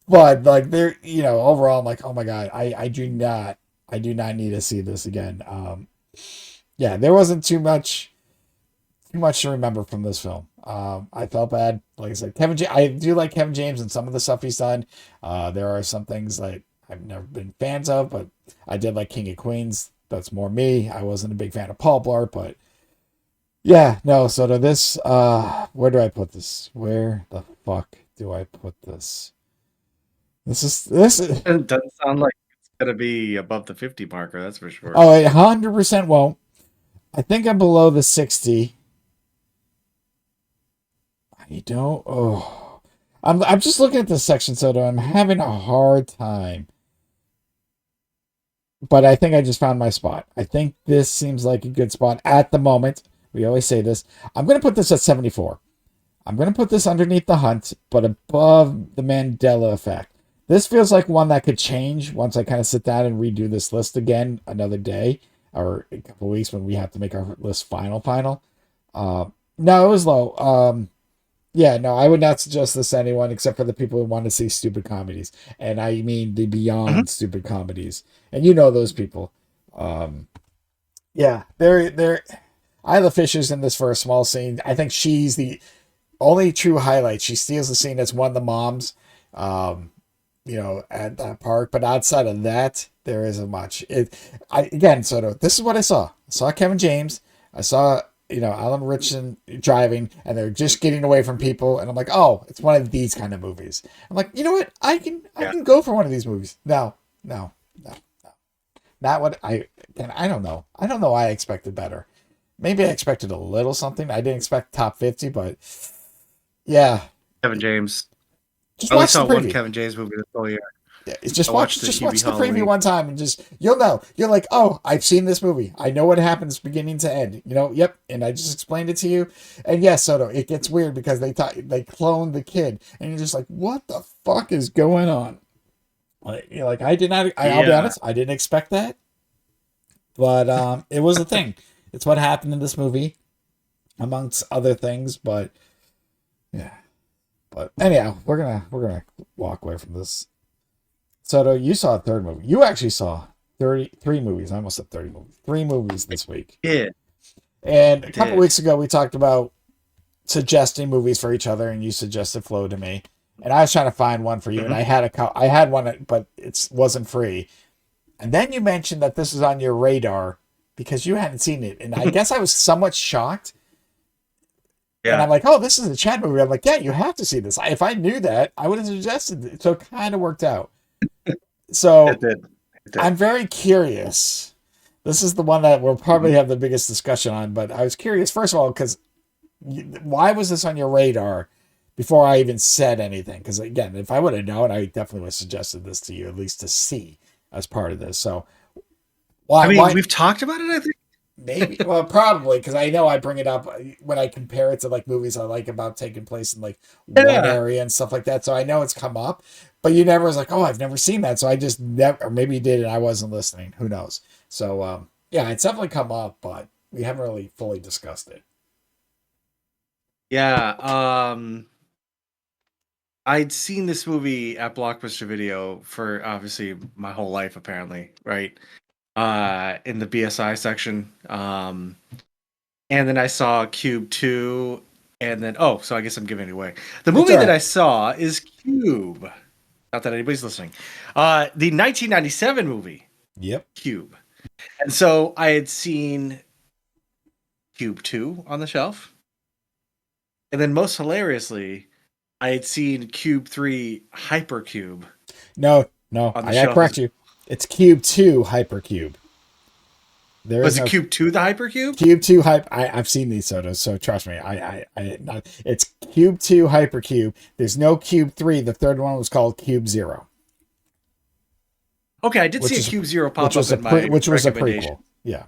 but like overall, I'm like, oh my god, I do not need to see this again. Yeah, there wasn't too much to remember from this film. I felt bad, like I said, I do like Kevin James and some of the stuff he's done. There are some things that I've never been fans of, but I did like King of Queens. That's more me. I wasn't a big fan of Paul Blart, but yeah, no. So to this, where do I put this? Where the fuck do I put this? This is. It doesn't sound like it's gonna be above the 50 marker. That's for sure. Oh, it 100% won't. I think I'm below the 60. I don't. Oh, I'm just looking at this section, so I'm having a hard time. But I think I just found my spot. I think this seems like a good spot at the moment. We always say this. I'm going to put this at 74. I'm going to put this underneath The Hunt, but above The Mandela Effect. This feels like one that could change once I kind of sit down and redo this list again another day or a couple of weeks when we have to make our list final. No, it was low. Yeah, no, I would not suggest this to anyone except for the people who want to see stupid comedies. And I mean the beyond stupid comedies. And those people. Yeah, they're Isla Fisher's in this for a small scene. I think she's the only true highlight. She steals the scene as one of the moms, at that park. But outside of that, there isn't much. This is what I saw. I saw Kevin James. I saw Alan Richardson driving, and they're just getting away from people, and I'm like, oh, it's one of these kind of movies. I'm like, you know what? I can go for one of these movies. No, not what I don't know. I don't know why I expected better. Maybe I expected a little something. I didn't expect top 50, but yeah. Kevin James. Just I only watch the saw one preview. Kevin James movie this whole year. Yeah, just I watch watched the the preview Halloween. one time and just you'll know. You're like, oh, I've seen this movie. I know what happens beginning to end. Yep. And I just explained it to you. And yes, Soto, it gets weird because they cloned the kid, and you're just like, what the fuck is going on? Like I did not. I'll be Yeah. honest. I didn't expect that, but it was a thing. It's what happened in this movie, amongst other things. But yeah. But anyhow, we're gonna walk away from this. Soto, you saw a third movie. You actually saw 33 movies. I almost said 30 movies. 3 movies this week. Yeah. And I a couple did. weeks ago, we talked about suggesting movies for each other, and you suggested Flow to me. And I was trying to find one for you, and Hmm. I had one, but it wasn't free. And then you mentioned that this is on your radar because you hadn't seen it, and I guess I was somewhat shocked. And I'm Yeah. like, oh, this is a Chad movie. I'm like, yeah, you have to see this. If I knew that, I would have suggested it. So it kind of worked out. It So did. It did. I'm very curious. This is the one that we'll probably Mhm. have the biggest discussion on. But I was curious, first of all, because why was this on your radar before I even said anything? Because again, if I would have known, I definitely would have suggested this to you, at least to see as part of this. So I why? mean, Why? we've talked about it, I think. Maybe. Well, probably because I know I bring it up when I compare it to like movies I like about taking place in like one Yeah. area and stuff like that. So I know it's come up, but you never was like, oh, I've never seen that. So I just never, or maybe you did and I wasn't listening. Who knows? So yeah, it's definitely come up, but we haven't really fully discussed it. Yeah. I'd seen this movie at Blockbuster Video for obviously my whole life, apparently, right? In the BSI section. And then I saw Cube 2, and then so I guess I'm giving it away. The It's movie all that right. I saw is Cube. Not that anybody's listening. The 1997 movie, Yep. Cube. And so I had seen Cube 2 on the shelf. And then most hilariously, I had seen Cube 3 Hypercube No, no, on the I gotta shelf as correct you. It's Cube 2 Hypercube. There is was it no Cube 2 the Hypercube? Cube 2 Hyper. I've seen these sodas, so trust me. Not, it's Cube 2 Hypercube. There's no Cube 3. The third one was called Cube 0, Okay, I did see which a is Cube 0 pop up in my which was a recommendation. prequel. Yeah.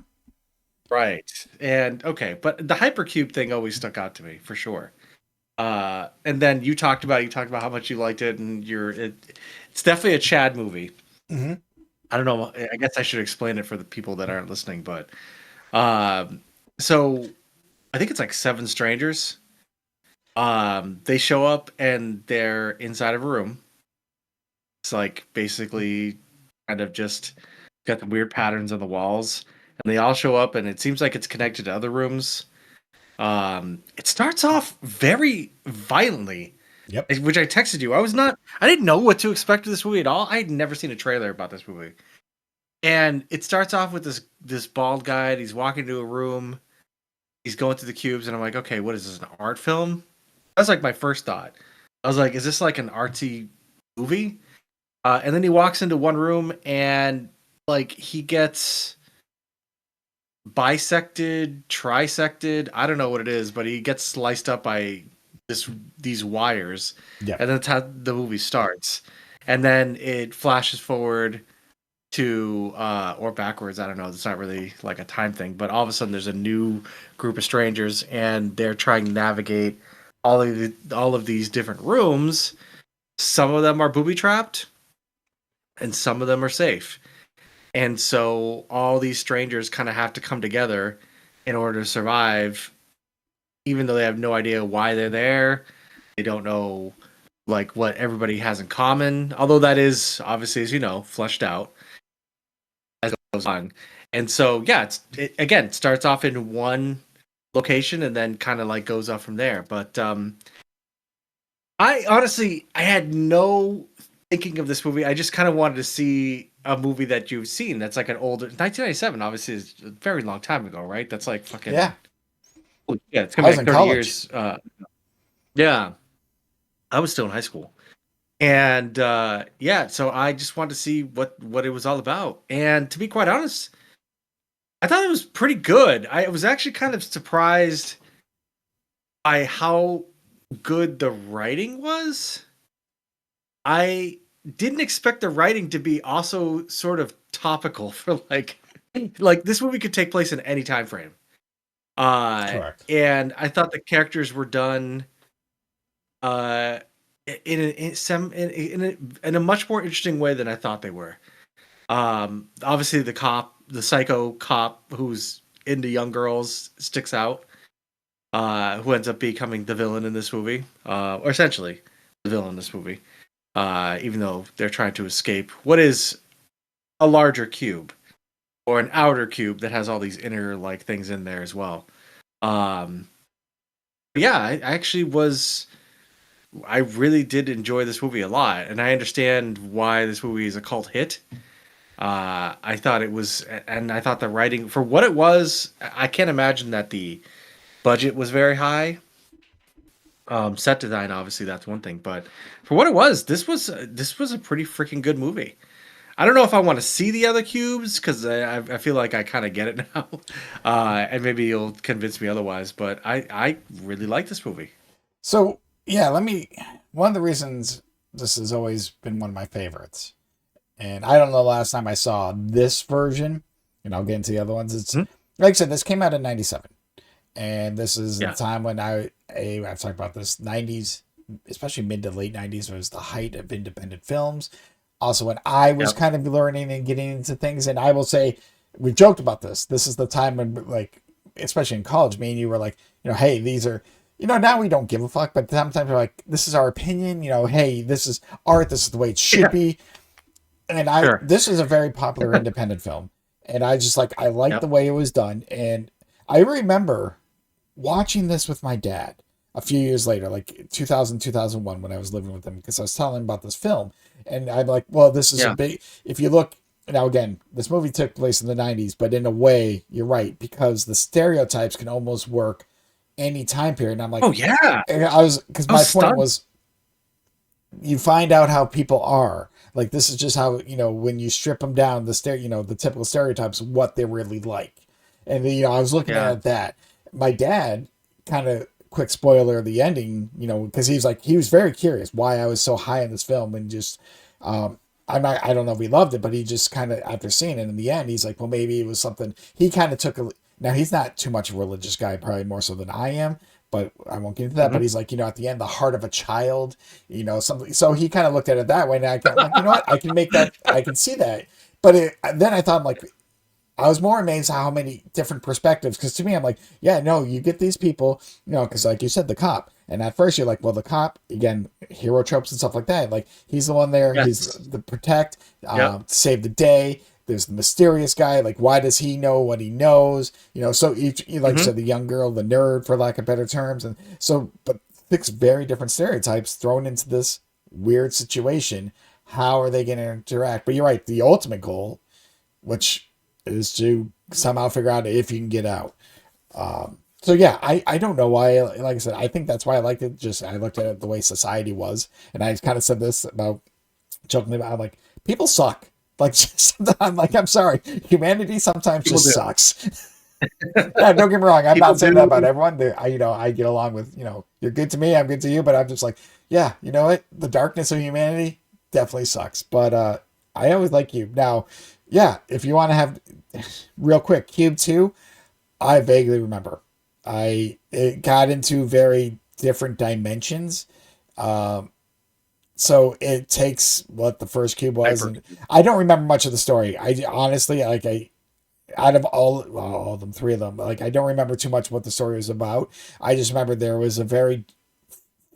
Right. And okay, but the Hypercube thing always stuck out to me for sure. And then you talked about how much you liked it, and it's definitely a Chad movie. Hmm. I don't know. I guess I should explain it for the people that aren't listening, but um, so I think it's like seven strangers. They show up and they're inside of a room. It's like basically kind of just got the weird patterns on the walls, and they all show up, and it seems like it's connected to other rooms. It starts off very violently, Yep. which I texted you. I didn't know what to expect of this movie at all. I had never seen a trailer about this movie. And it starts off with this bald guy, and he's walking into a room, he's going through the cubes, and I'm like, okay, what is this, an art film? That's like my first thought. I was like, is this like an artsy movie? And then he walks into one room and like he gets bisected, trisected. I don't know what it is, but he gets sliced up by these wires, Yep. and that's how the movie starts. And then it flashes forward to or backwards. I don't know. It's not really like a time thing, but all of a sudden there's a new group of strangers, and they're trying to navigate all of these different rooms. Some of them are booby trapped, and some of them are safe. And so all these strangers kind of have to come together in order to survive, even though they have no idea why they're there. They don't know like what everybody has in common, although that is obviously, as you know, fleshed out as it goes on. And so, yeah, it starts off in one location and then kind of like goes up from there. But I honestly, I had no thinking of this movie. I just kind of wanted to see a movie that you've seen that's like an older 1997. Obviously, is a very long time ago, right? That's like Yeah. fucking yeah. It's I gonna be was like in 30 college. years. Yeah, I was still in high school, and yeah. So I just wanted to see what it was all about. And to be quite honest, I thought it was pretty good. I was actually kind of surprised by how good the writing was. I didn't expect the writing to be also sort of topical for like this movie could take place in any time frame. Correct. And I thought the characters were done uh in a much more interesting way than I thought they were. Obviously the psycho cop who's into young girls sticks out. Who ends up becoming the villain in this movie, or essentially the villain in this movie. Even though they're trying to escape what is a larger cube or an outer cube that has all these inner like things in there as well. Um, yeah, I actually was. I really did enjoy this movie a lot, and I understand why this movie is a cult hit. I thought it was, and I thought the writing for what it was. I can't imagine that the budget was very high. Set design, obviously, that's one thing, but for what it was, this was a pretty freaking good movie. I don't know if I want to see the other cubes because I feel like I kind of get it now, and maybe you'll convince me otherwise. But I really like this movie. So yeah, one of the reasons this has always been one of my favorites, and I don't know the last time I saw this version, and I'll get into the other ones. It's Hmm? like I said, this came out in '97, and this is the Yeah. time when I've talked about this '90s, especially mid to late '90s was the height of independent films. Also, when I was Yep. kind of learning and getting into things, and I will say, we've joked about this. This is the time when, like, especially in college, me and you were like, hey, these are, now we don't give a fuck, but sometimes we're like, this is our opinion. Hey, this is art. This is the way it should Yeah. be. And Sure. this is a very popular independent film, and I just like, I like Yep. the way it was done, and I remember watching this with my dad a few years later, like 2000, 2001, when I was living with him, because I was telling him about this film. And I'm like, well, this is a Yeah. big, if you look, now again, this movie took place in the 90s, but in a way, you're right, because the stereotypes can almost work any time period. And I'm like, Oh yeah. because I my was point stunned. was, you find out how people are. Like, this is just how, when you strip them down, the typical stereotypes, what they're really like. And, I was looking Yeah. at that. My dad, kind of quick spoiler of the ending, because he was very curious why I was so high on this film, and just, I don't know if he loved it, but he just kind of, after seeing it in the end, he's like, well, maybe it was something he kind of took. Now, he's not too much of a religious guy, probably more so than I am, but I won't get into that. But Hmm. he's like, at the end, the heart of a child, something. So he kind of looked at it that way, and I'm like, what? I can make that, I can see that. But then I thought, like, I was more amazed how many different perspectives. Because to me, I'm like, yeah, no, you get these people, because like you said, the cop. And at first, you're like, well, the cop, again, hero tropes and stuff like that. Like, he's the one there, he's Yes. the protect, Yep. save the day. There's the mysterious guy. Like, why does he know what he knows? So each, like you Hmm. said, the young girl, the nerd, for lack of better terms. And so, but 6 very different stereotypes thrown into this weird situation. How are they going to interact? But you're right. The ultimate goal, which is to somehow figure out if you can get out. So yeah, I don't know why. Like I said, I think that's why I liked it. Just I looked at it the way society was, and I kind of said this about jokingly about, I'm like, people suck. Like, just, I'm like, I'm sorry, humanity sometimes People just do. sucks. Yeah, don't get me wrong. I'm People not saying that about do. everyone. I get along with, you're good to me, I'm good to you, but I'm just like, yeah, you know what? The darkness of humanity definitely sucks. But I always like Cube. Now, yeah, if you want to have real quick, Cube 2, I vaguely remember. It got into very different dimensions. Um, so it takes what the first cube was, Hyper. and I don't remember much of the story. I honestly, like, I out of all of them, 3 of them, like, I don't remember too much what the story was about. I just remember there was a very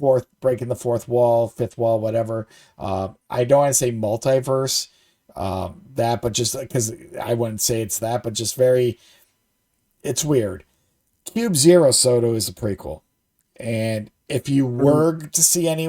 fourth breaking the fourth wall, fifth wall, whatever. I don't want to say multiverse, that, but just because I wouldn't say it's that, but just very, it's weird. Cube Zero Soto is a prequel, and if you Mhm. were to see any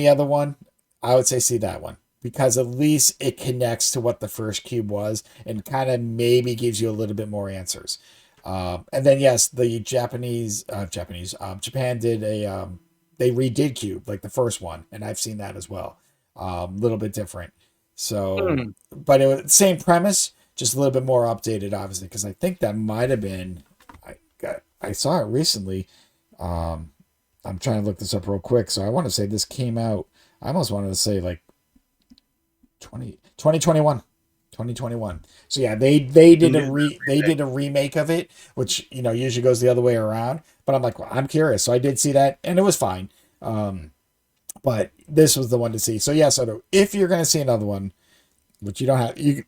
other one, I would say see that one, because at least it connects to what the first cube was, and kind of maybe gives you a little bit more answers. And then yes, the Japan did they redid Cube like the first one, and I've seen that as well. A little bit different. So, Hmm. but it was same premise, just a little bit more updated, obviously, because I think that might have been, I saw it recently. Um, I'm trying to look this up real quick. So I want to say this came out. I almost wanted to say like 2021. 2021. So yeah, they did a remake of it, which usually goes the other way around. But I'm like, well, I'm curious. So I did see that, and it was fine. But this was the one to see. So yeah, Soto, if you're going to see another one, which you don't have, you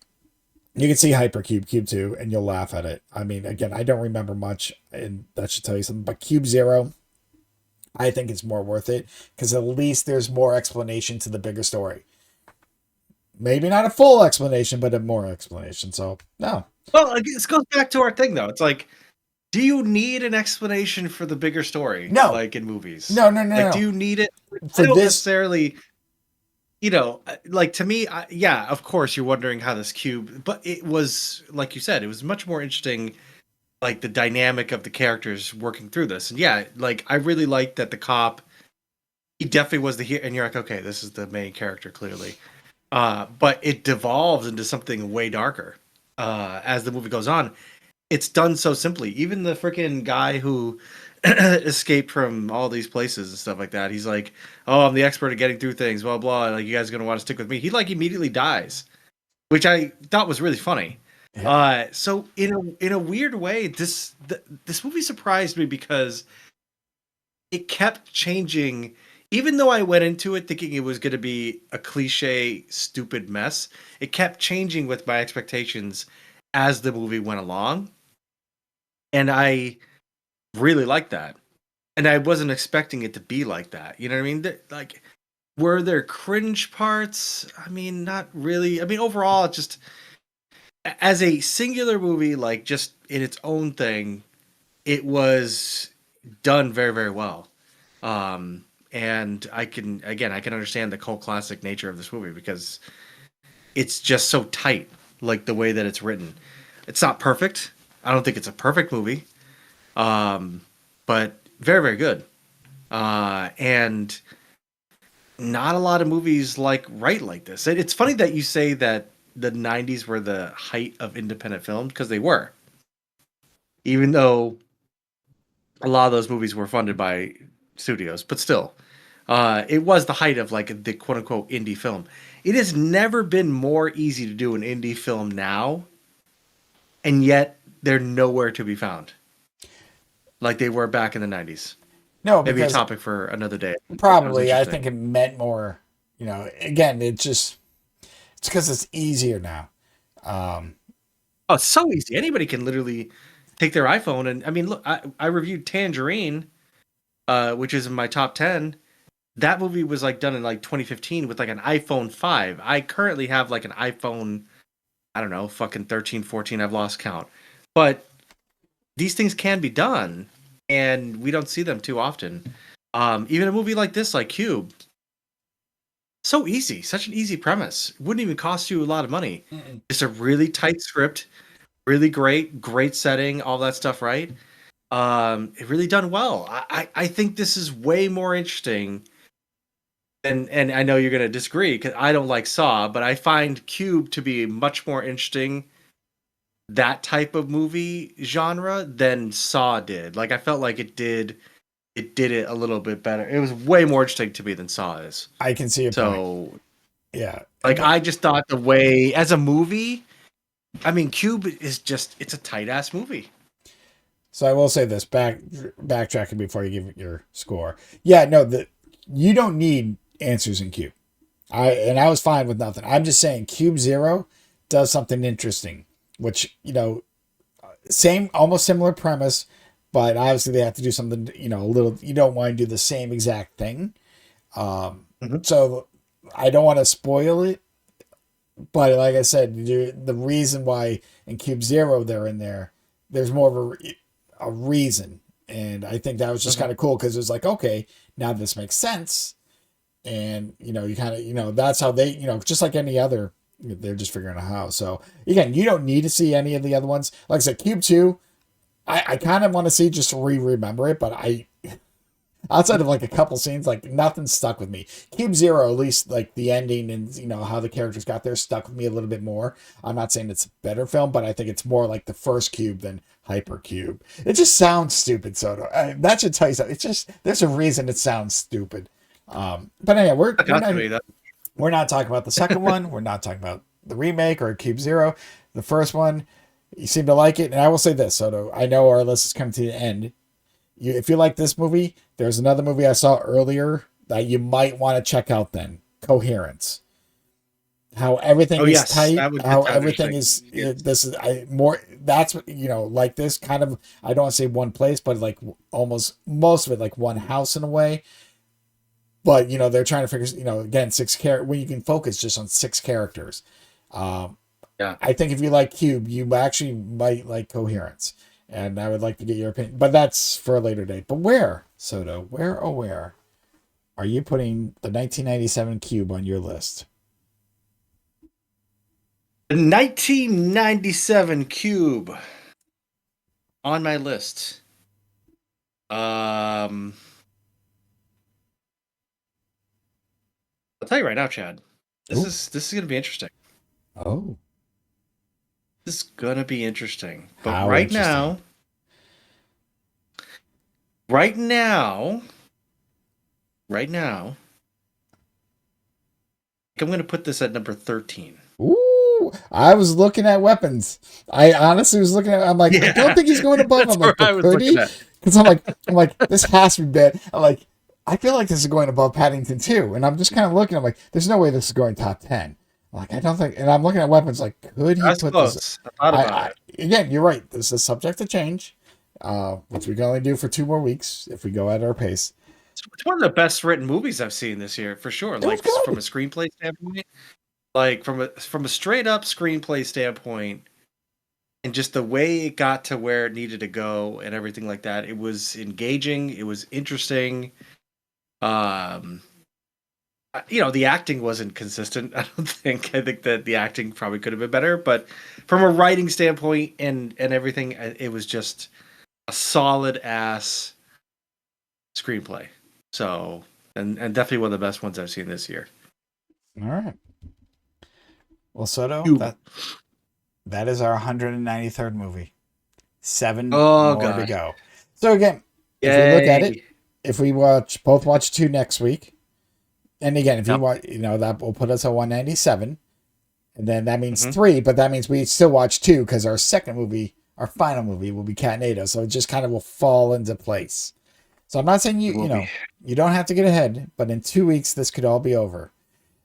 can see Hypercube, Cube 2, and you'll laugh at it. I mean, again, I don't remember much, and that should tell you something. But Cube Zero, I think it's more worth it because at least there's more explanation to the bigger story. Maybe not a full explanation, but a more explanation. So, no. Well, this goes back to our thing, though. It's like, do you need an explanation for the bigger story? No. Like in movies? No. Do you need it? For I don't this, necessarily... like to me, yeah, of course you're wondering how this cube, but it was, like you said, it was much more interesting, like the dynamic of the characters working through this. And yeah, like I really liked that the cop, he definitely was the hero, and you're like, okay, this is the main character clearly. But it devolves into something way darker as the movie goes on. It's done so simply. Even the freaking guy who escaped from all these places and stuff like that, he's like, oh, I'm the expert at getting through things, blah blah, like you guys are gonna want to stick with me. He like immediately dies, which I thought was really funny. Yeah. So in a weird way, this movie surprised me because it kept changing. Even though I went into it thinking it was going to be a cliche stupid mess, it kept changing with my expectations as the movie went along, and I really liked that. And I wasn't expecting it to be like that. You know what I mean? Like, were there cringe parts? I mean, not really. I mean, overall, it just as a singular movie, like just in its own thing, it was done very, very well. And I can understand the cult classic nature of this movie because it's just so tight, like the way that it's written. It's not perfect. I don't think it's a perfect movie, but very, very good. And not a lot of movies write like this. It's funny that you say that the 90s were the height of independent film because they were. Even though a lot of those movies were funded by studios, but still, it was the height of like the quote unquote indie film. It has never been more easy to do an indie film now, and yet they're nowhere to be found like they were back in the 90s. No, maybe a topic for another day. Probably, I think it meant more. Again, it's because it's easier now. Oh, it's so easy. Anybody can literally take their iPhone and I mean, look, I reviewed Tangerine, which is in my top 10. That movie was like done in like 2015 with like an iPhone 5. I currently have like an iPhone, I don't know, fucking 13, 14. I've lost count. But these things can be done, and we don't see them too often. Even a movie like this, like Cube, so easy, such an easy premise. It wouldn't even cost you a lot of money. Mm-mm. It's a really tight script, really great setting, all that stuff, right? It really done well. I think this is way more interesting. And I know you're going to disagree because I don't like Saw, but I find Cube to be much more interesting, that type of movie genre, than Saw did. Like I felt like it did it a little bit better. It was way more interesting to me than Saw is. I can see it. So yeah, like I just thought the way as a movie, I mean, Cube is just it's a tight ass movie. So I will say this, backtracking before you give your score. Yeah, no, you don't need answers in Cube. I was fine with nothing. I'm just saying Cube Zero does something interesting, which, almost similar premise, but obviously they have to do something, a little, you don't want to do the same exact thing. So I don't want to spoil it, but like I said, the reason why in Cube Zero they're in there, there's more of a reason. And I think that was just kind of cool because it was like, okay, now this makes sense. And, you kind of, that's how they, just like any other, they're just figuring out how. So again, you don't need to see any of the other ones. Like I said, Cube 2, I kind of want to see just to remember it, but outside of like a couple scenes, like nothing stuck with me. Cube Zero, at least like the ending and, how the characters got there stuck with me a little bit more. I'm not saying it's a better film, but I think it's more like the first Cube than Hypercube. It just sounds stupid, Soto. That should tell you something. It's just, there's a reason it sounds stupid. But anyway, we're not talking about the second one. We're not talking about the remake or Cube Zero. The first one, you seem to like it. And I will say this, Soto, I know our list is coming to the end. if you like this movie, there's another movie I saw earlier that you might want to check out then. Coherence. How everything Oh is yes, tight, that would how sound everything interesting. is Yes. this is more that's what like this kind of, I don't want to say one place, but like almost most of it like one house in a way. But they're trying to figure, again, six character when you can focus just on six characters. Um, Yeah. I think if you like Cube, you actually might like Coherence, and I would like to get your opinion. But that's for a later date. But where, Soto? Where, oh where are you putting the 1997 Cube on your list? The 1997 Cube on my list. Um, I'll tell you right now, Chad. This Oh, is gonna be interesting. oh, This is gonna be interesting. But how interesting! right now, right now, I'm gonna put this at number 13. Ooh, I was looking at weapons. I honestly was looking at. I'm like, I don't Yeah, think he's going above. that's I'm where like, I but was could looking he? at. Because I'm like, this has to be bad. I'm like, I feel like this is going above Paddington 2, and I'm just kind of looking. I'm like, there's no way this is going top 10. Like, I don't think. And I'm looking at weapons. Like, could he That's put this? close. I thought about I it. again, you're right. This is subject to change, which we can only do for 2 more weeks if we go at our pace. It's one of the best written movies I've seen this year, for sure. It was Like from a good. screenplay standpoint, like from a straight up screenplay standpoint, and just the way it got to where it needed to go and everything like that. It was engaging. It was interesting. Um, the acting wasn't consistent. I don't think. I think that the acting probably could have been better, but from a writing standpoint and everything, it was just a solid ass screenplay. So, and definitely one of the best ones I've seen this year. All right. Well, Soto, Cube. that is our 193rd movie. 7 Oh more to god. go. So again, if we look at it, Yay. if we watch two next week, and again, if you Yep. watch, that will put us at 197, and then that means Hmm. three, but that means we still watch two because our second movie, our final movie, will be Catnado. So it just kind of will fall into place. So I'm not saying It will be you don't have to get ahead, but in 2 weeks this could all be over.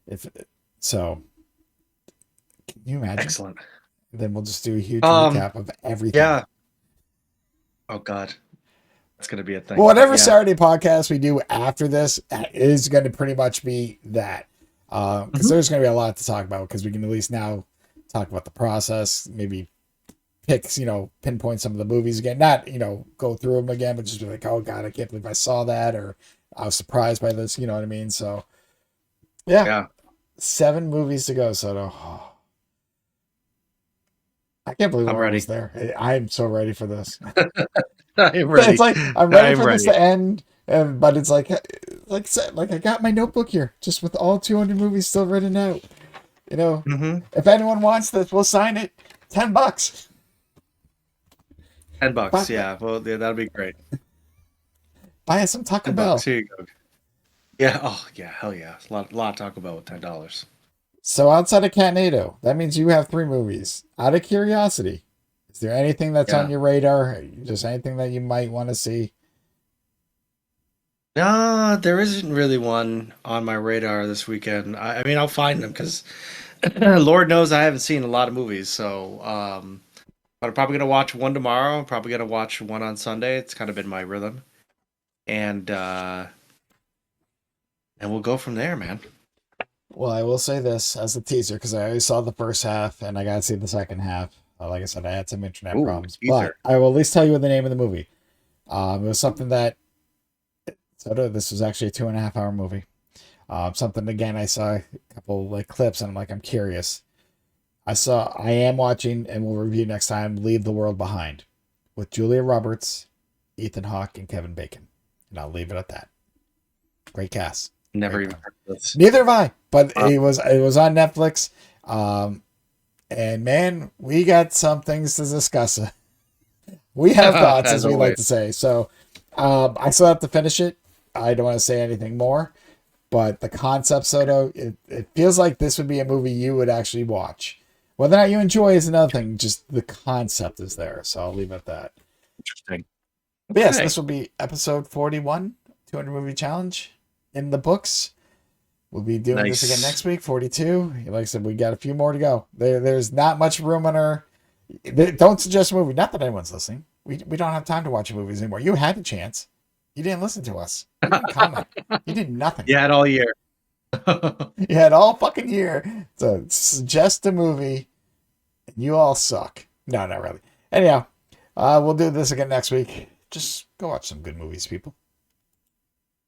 If so, can you imagine? excellent. Then we'll just do a huge Um, recap of everything. yeah. Oh god. That's gonna be a Well, thing. But whatever yeah. Saturday podcast we do after this is going to pretty much be that. Because Mhm. there's going to be a lot to talk about because we can at least now talk about the process, maybe pick, pinpoint some of the movies again, not, go through them again, but just be like, oh God, I can't believe I saw that, or I was surprised by this, you know what I mean? So, yeah, Yeah. 7 movies to go. So, I can't believe I'm we're ready. almost there. I'm so ready for this. I'm It's ready. like I'm ready I'm for this ready. to end, but it's like I got my notebook here, just with all 200 movies still written out. You know, Hmm. if anyone wants this, we'll sign it. $10. $10. Buy, Yeah. Well, yeah, that'd be great. buy us some Taco $10. Bell. Here you go. Yeah. Oh yeah. Hell yeah. A lot to talk about with $10. So outside of Catnado, that means you have 3 movies. Out of curiosity, is there anything that's on Yeah. your radar? Just anything that you might want to see? No, there isn't really one on my radar this weekend. I mean, I'll find them because Lord knows I haven't seen a lot of movies. So, but I'm probably gonna watch one tomorrow. I'm probably gonna watch one on Sunday. It's kind of been my rhythm, and we'll go from there, man. Well, I will say this as a teaser because I only saw the first half and I got to see the second half. Like I said, I had some internet Ooh, problems, but teaser. I will at least tell you the name of the movie. It was something that this was actually a 2.5 hour movie. Something again, I saw a couple like clips and I'm like, I'm curious. I am watching and we'll review next time. Leave the World Behind with Julia Roberts, Ethan Hawke, and Kevin Bacon, and I'll leave it at that. Great cast. Never Great even cast. heard of this. Neither have I, but Uh, it was on Netflix. And man, we got some things to discuss. We have thoughts, as as we like always. to say. So I still have to finish it. I don't want to say anything more, but the concept, Soto, it feels like this would be a movie you would actually watch. Whether or not you enjoy is another thing. Just the concept is there. So I'll leave it at that. Interesting. But yes, Okay. this will be episode 41, 200 movie challenge in the books. We'll be doing this again Nice. next week, 42. Like I said, we got a few more to go. There's not much room on our. Don't suggest a movie. Not that anyone's listening. We don't have time to watch movies anymore. You had a chance. You didn't listen to us. You didn't comment. You did nothing. You had all year. You had all fucking year to suggest a movie, and you all suck. No, not really. Anyhow, we'll do this again next week. Just go watch some good movies, people.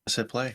I said play.